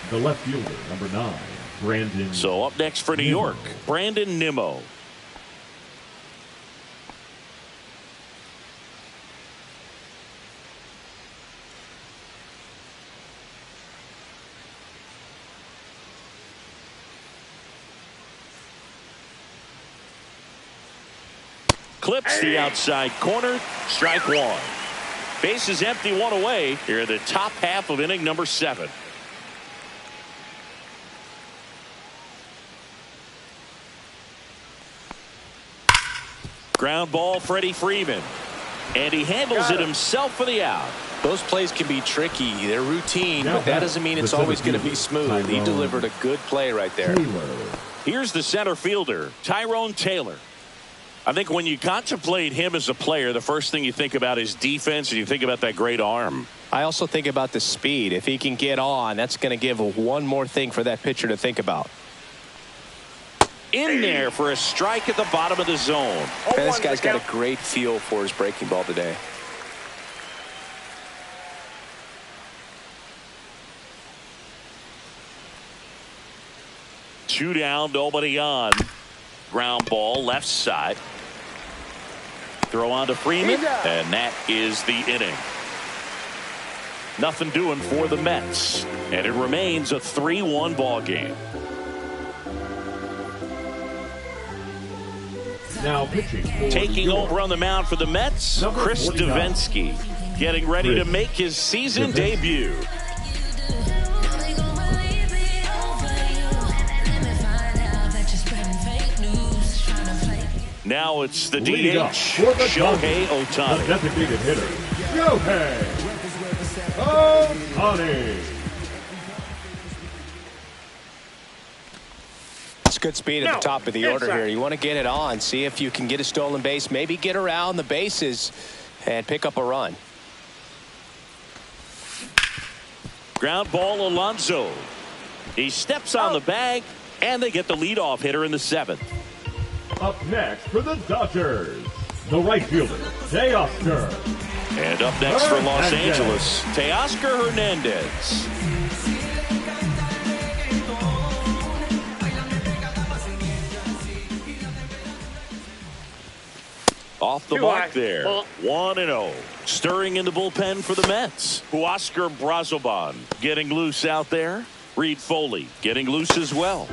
The left fielder, number 9, Brandon. So up next for New York, Brandon Nimmo. clips the outside corner. Strike one. Bases empty, one away here in the top half of inning number 7. Ground ball, Freddie Freeman. And he handles it himself for the out. Those plays can be tricky. They're routine, but that doesn't mean it's always going to be smooth. He delivered a good play right there. Here's the center fielder, Tyrone Taylor. I think when you contemplate him as a player, the first thing you think about is defense, and you think about that great arm. I also think about the speed. If he can get on, that's going to give one more thing for that pitcher to think about. In there for a strike at the bottom of the zone. Man, this guy's got a great feel for his breaking ball today. Two down, nobody on. Ground ball, left side. Throw on to Freeman, and that is the inning. Nothing doing for the Mets, and it remains a 3-1 ball game. Now pitching. Taking over on the mound for the Mets, Chris Davinsky, getting ready to make his season debut. Now it's the DH, Shohei Ohtani. The designated hitter, Shohei Ohtani. It's good speed at the top of the order here. You want to get it on, see if you can get a stolen base, maybe get around the bases and pick up a run. Ground ball, Alonso. He steps on the bag, and they get the leadoff hitter in the 7th. Up next for the Dodgers, the right fielder, Teoscar. And up next for Los Angeles, Teoscar Hernandez. Off the mark there. 1-0. Stirring in the bullpen for the Mets. Huascar Brazoban getting loose out there. Reed Foley getting loose as well.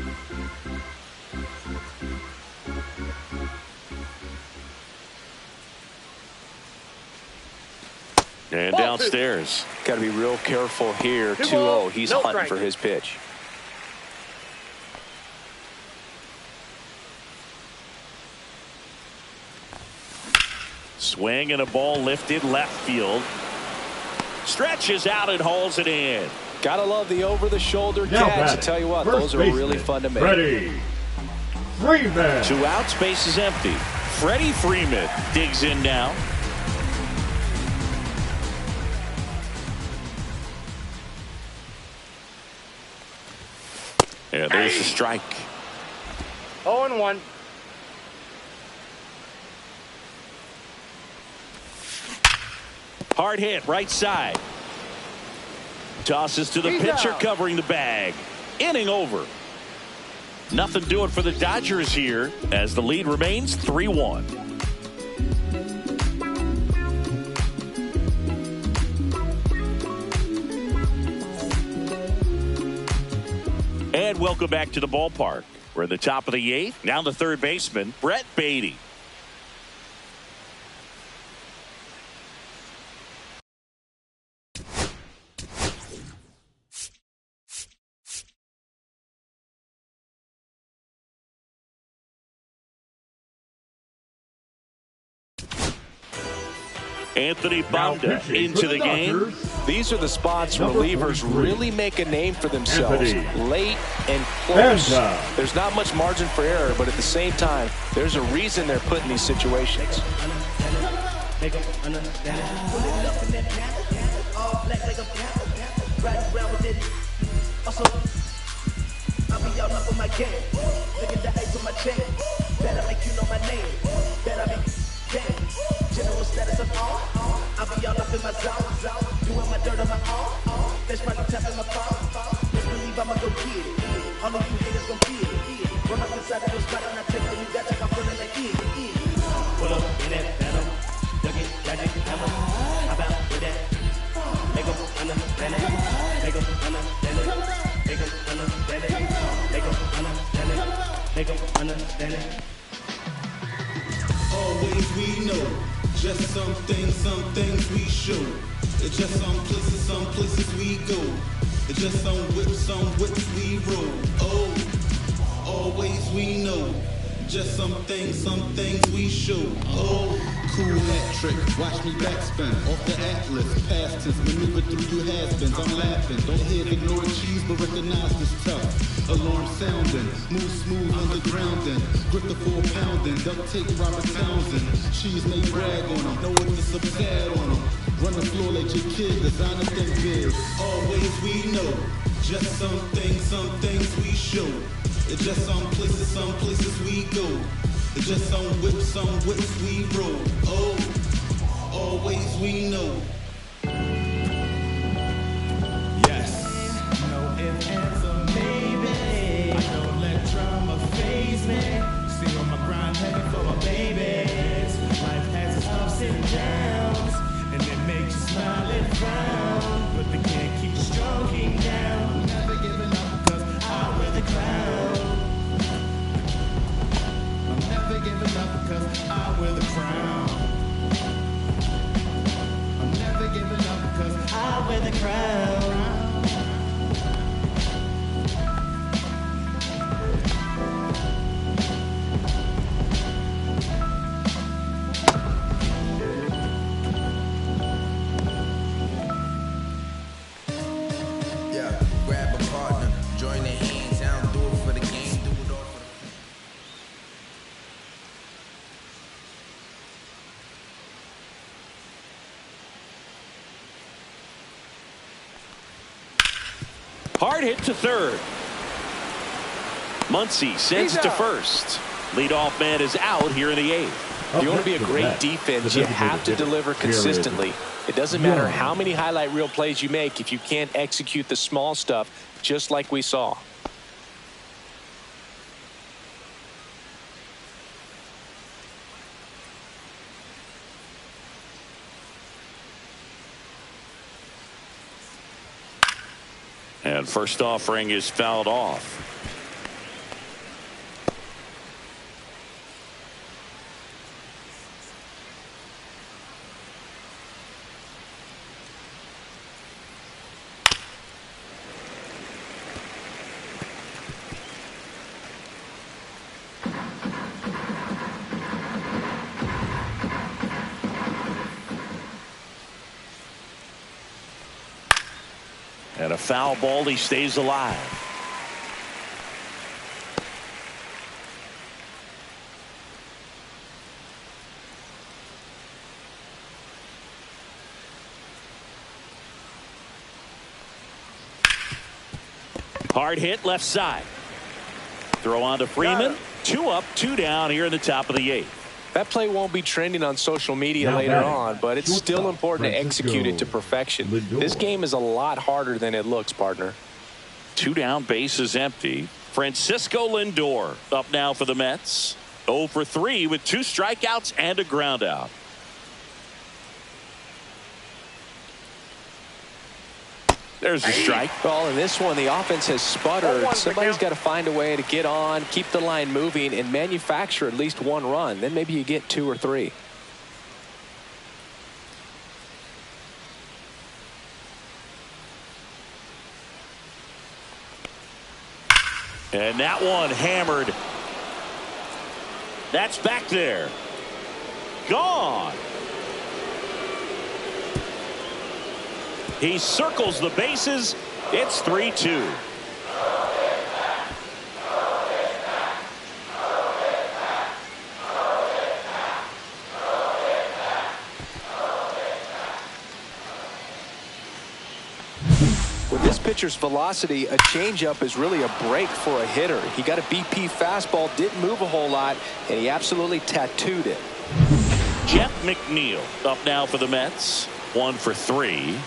And downstairs. Got to be real careful here. 2-0. He's hunting for his pitch. Swing and a ball lifted left field. Stretches out and hauls it in. Gotta love the over-the-shoulder catch. I tell you what, those are really fun to make. Freddie Freeman. 2 outs, base is empty. Freddie Freeman digs in now. And there's the strike. 0-1. Hard hit, right side. Tosses to the pitcher, covering the bag. Inning over. Nothing doing for the Dodgers here as the lead remains 3-1. And welcome back to the ballpark. We're at the top of the 8th. Now the third baseman, Brett Beatty. Anthony Banda into the game. These are the spots relievers really make a name for themselves. Late and close. There's not much margin for error, but at the same time, there's a reason they're put in these situations. General status of all. I'll be all up in my zone. Doing my dirt on my own. That's my tap in my phone. Just believe I'ma go get it. All of you haters gon' feel it. Run up inside of those spot and I take all you got. Check I'm feeling like it. Pull up in that battle. Dug it, magic, hammer. How about with that? Make 'em understand it. Make 'em understand it. Make 'em understand it. Make 'em understand it. Make 'em understand it. Always we Just some things we show. It's just some places we go. It's just some whips we roll. Oh, always we know. Just some things we show. Oh, cool hat trick, watch me backspin. Off the atlas, past tense, maneuver through you has-beens. I'm laughing, don't hear ignore cheese, but recognize this tough. Alarm sounding, move smooth undergrounding. Grip the 4-pounding, duct tape Robert Townsend. Cheese may brag on them, know what to subside on them. Run the floor like your kid, design a thing big. Always we know, just some things we show. It's just some places we go. It's just some whips we roll. Oh, always we know. Yes. No ifs, ands, or maybe. I don't let drama faze me. See on my grind, heading for my babies. Life has its ups and downs, and it makes you smile and frown. But they can't keep you stroking down. Never giving up because I wear the crown. Giving up because I wear the crown. I'm never giving up because I wear the crown. Yeah, grab a partner, join the hands, I don't do it for the game, do it all for the... Hard hit to third. Muncy sends to first. Leadoff man is out here in the 8th. If you want to be a great defense, you have to deliver consistently. It doesn't matter how many highlight reel plays you make if you can't execute the small stuff, just like we saw. And first offering is fouled off. And a foul ball, he stays alive. Hard hit left side. Throw on to Freeman. 2 up, 2 down here in the top of the 8th. That play won't be trending on social media later on, but it's still important to execute it to perfection. This game is a lot harder than it looks, partner. 2 down, bases empty. Francisco Lindor up now for the Mets. 0 for 3 with 2 strikeouts and a ground out. There's a strike. Well, in this one, the offense has sputtered. Somebody's got to find a way to get on, keep the line moving, and manufacture at least 1 run. Then maybe you get 2 or 3. And that one hammered. That's back there. Gone. He circles the bases. It's 3-2. With this pitcher's velocity, a changeup is really a break for a hitter. He got a BP fastball, didn't move a whole lot, and he absolutely tattooed it. Jeff McNeil up now for the Mets. 1 for 3.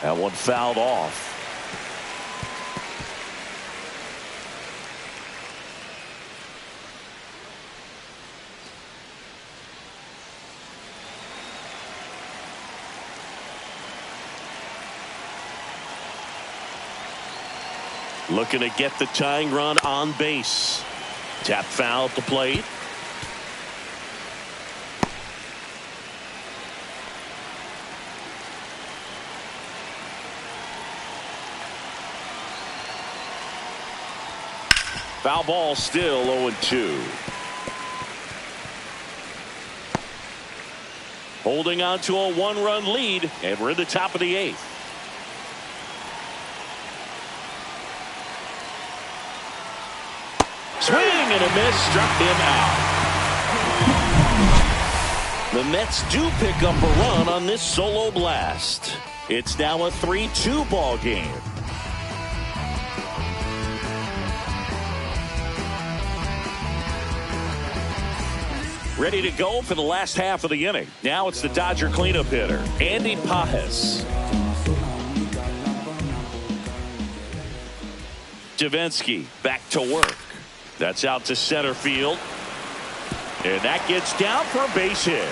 That one fouled off. Looking to get the tying run on base. Tap foul at the plate. Foul ball, still 0-2. Holding on to a one-run lead, and we're in the top of the 8th. Swing and a miss, struck him out. The Mets do pick up a run on this solo blast. It's now a 3-2 ball game. Ready to go for the last half of the inning. Now it's the Dodger cleanup hitter, Andy Pajes. Javensky back to work. That's out to center field. And that gets down for a base hit.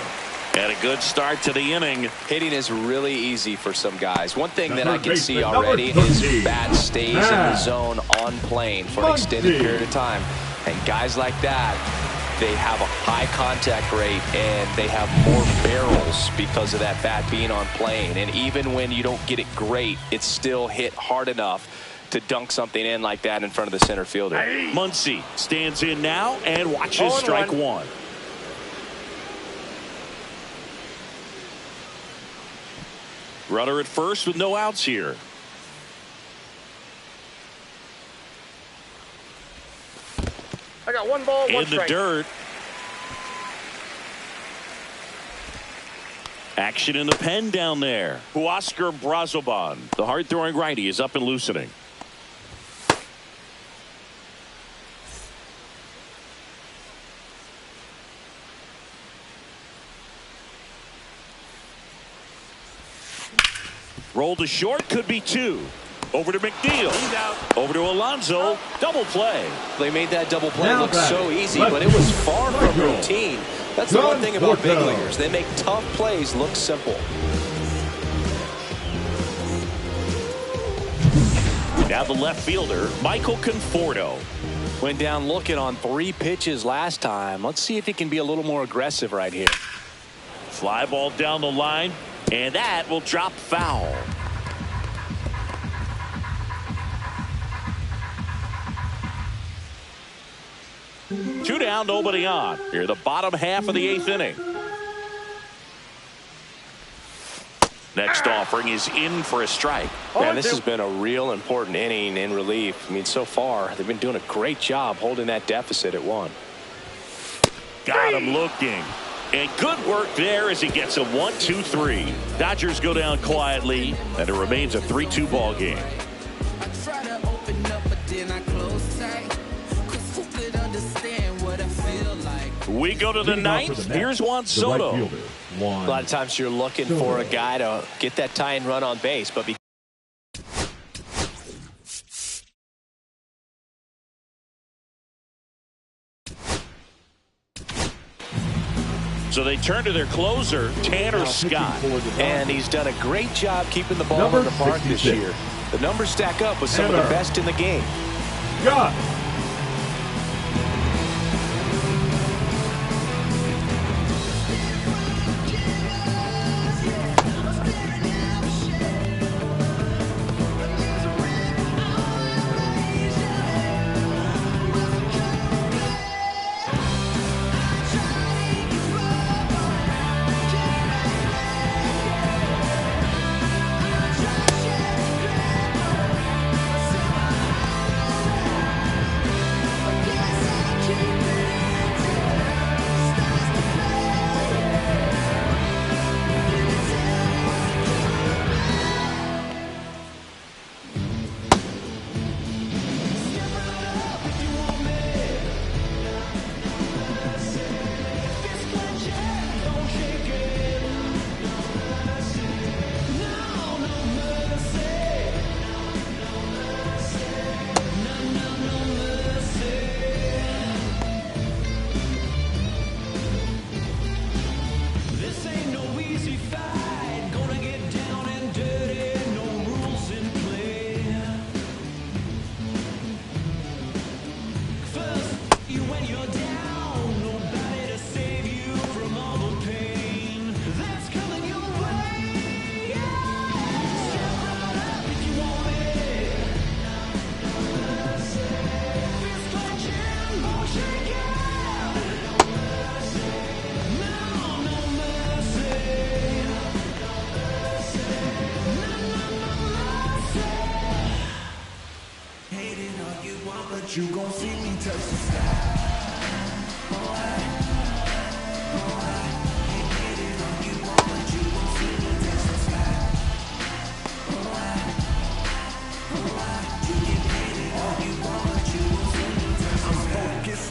And a good start to the inning. Hitting is really easy for some guys. One thing that I can see already is bat stays in the zone on plane for an extended period of time. And guys like that, they have a high contact rate and they have more barrels because of that bat being on plane. And even when you don't get it great, it's still hit hard enough to dunk something in like that in front of the center fielder. Muncy stands in now and watches strike one. Runner at first with no outs here. I got one ball, one strike. In the dirt. Action in the pen down there. Huascar Brazoban, the hard-throwing righty, is up and loosening. Roll to short, could be 2. Over to McNeil. He's out. Over to Alonso. Double play. They made that double play look so easy, but it was far from routine. That's the one thing about big leaguers. They make tough plays look simple. Now the left fielder, Michael Conforto. Went down looking on 3 pitches last time. Let's see if he can be a little more aggressive right here. Fly ball down the line, and that will drop foul. Two down, nobody on. Here, the bottom half of the 8th inning. Next offering is in for a strike. Man, this has been a real important inning in relief. I mean, so far, they've been doing a great job holding that deficit at 1. Got him looking. And good work there as he gets a 1-2-3. Dodgers go down quietly, and it remains a 3-2 ball game. We go to the 9th. Here's Juan Soto. A lot of times you're looking for a guy to get that tying run on base, but so they turn to their closer, Tanner Scott. And he's done a great job keeping the ball in the park this year. The numbers stack up with some of the best in the game. Scott.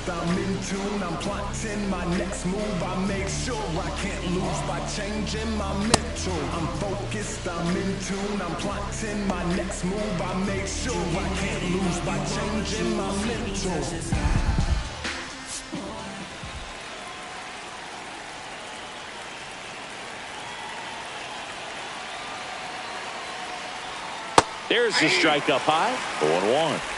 I'm in tune, I'm plotting my next move. I make sure I can't lose by changing my mental. I'm focused, I'm in tune, I'm plotting my next move. I make sure I can't lose by changing my mental. There's the strike up high, 0-1.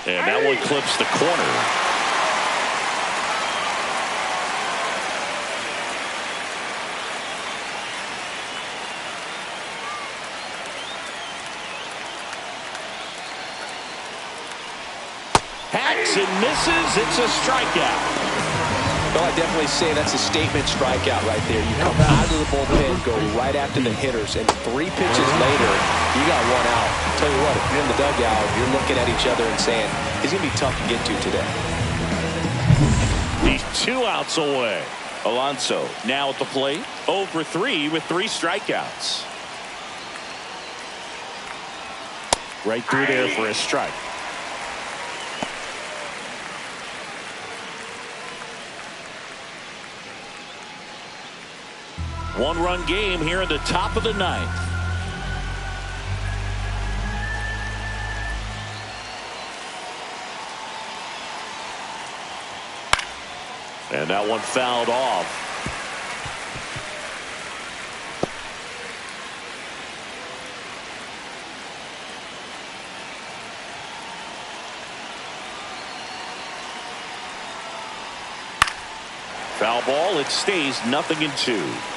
And that one clips the corner. Hacks and misses. It's a strikeout. Well, I definitely say that's a statement strikeout right there. You come out of the bullpen, go right after the hitters, and 3 pitches later, you got 1 out. I'll tell you what, if you're in the dugout, you're looking at each other and saying, he's going to be tough to get to today. He's 2 outs away. Alonso now at the plate, 0 for 3 with 3 strikeouts. Right through there for a strike. One-run game here in the top of the 9th. And that one fouled off. Foul ball. It stays 0-2.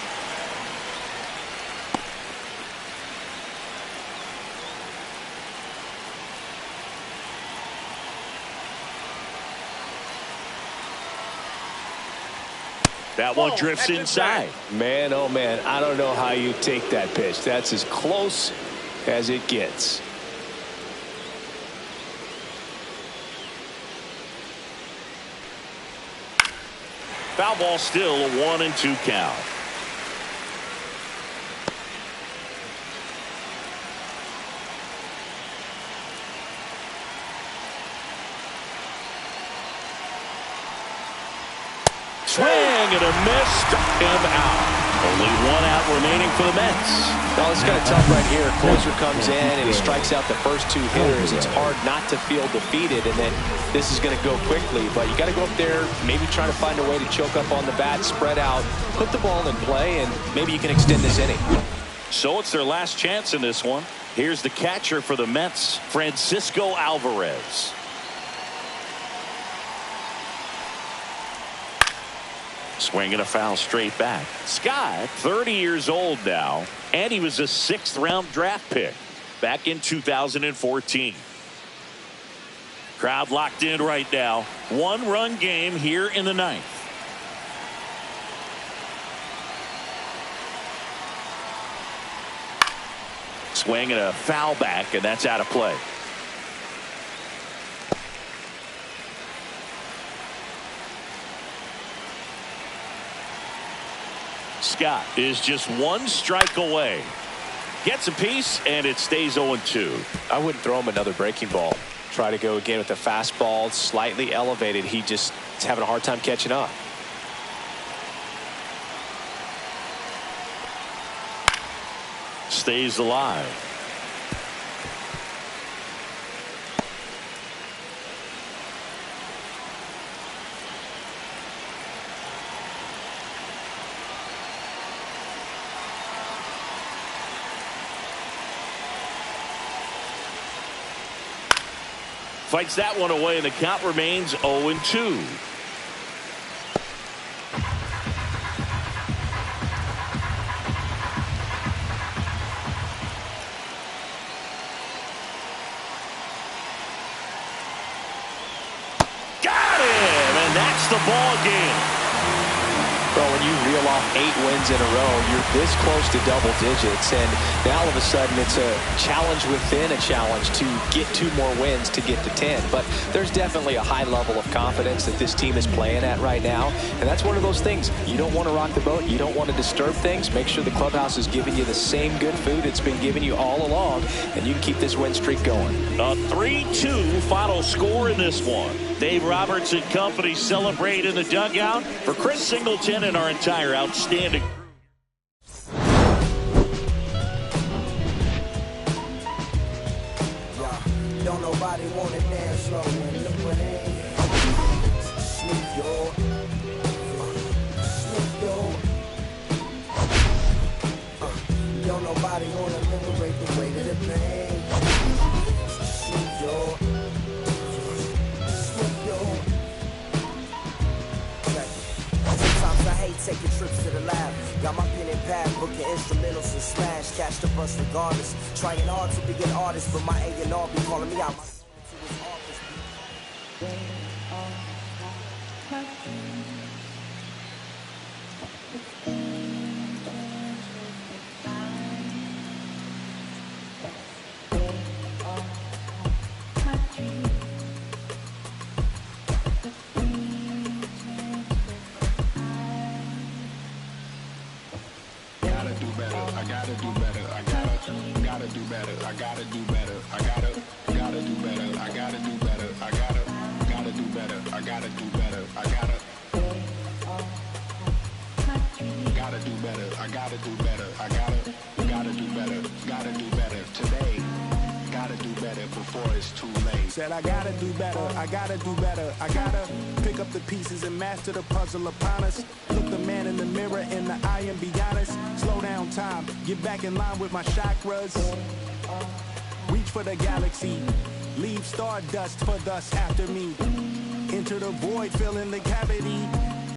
That one drifts inside. Man, oh man, I don't know how you take that pitch. That's as close as it gets. Foul ball, still a 1-2 count. Swing and a miss, struck him out. Only 1 out remaining for the Mets. Well, it's kind of tough right here. Closer comes in and he strikes out the first 2 hitters. It's hard not to feel defeated, and then this is going to go quickly. But you got to go up there, maybe try to find a way to choke up on the bat, spread out, put the ball in play, and maybe you can extend this inning. So it's their last chance in this one. Here's the catcher for the Mets, Francisco Alvarez. Swinging a foul straight back. Scott, 30 years old now, and he was a 6th-round draft pick back in 2014. Crowd locked in right now. 1-run game here in the 9th. Swinging a foul back, and that's out of play. Scott is just 1 strike away. Gets a piece, and it stays 0-2. I wouldn't throw him another breaking ball. Try to go again with the fastball, slightly elevated. He just is having a hard time catching up. Stays alive. Fights that one away, and the count remains 0-2. ball game. Well, when you reel off 8 wins in a row, you're this close to double digits, and now all of a sudden it's a challenge within a challenge to get 2 more wins to get to 10. But there's definitely a high level of confidence that this team is playing at right now, and that's one of those things. You don't want to rock the boat. You don't want to disturb things. Make sure the clubhouse is giving you the same good food it's been giving you all along, and you can keep this win streak going. A 3-2 final score in this one. Dave Roberts and company celebrate in the dugout. For Chris Singleton and our entire outstanding crew. Don't nobody want to dance slow in the plane. Snoop yo. Snoop yo. Don't nobody want to liberate the weight of the pain. Snoop yo. Sometimes I hate taking trips to the lab. Got my pen and pad, booking instrumentals and smash. Catch the bus regardless. Trying hard to be an artist, but my A&R be calling me out. Said I gotta do better, I gotta do better, I gotta pick up the pieces and master the puzzle upon us. Look the man in the mirror in the eye and be honest. Slow down time, get back in line with my chakras. Reach for the galaxy, leave stardust for thus after me. Enter the void, fill in the cavity.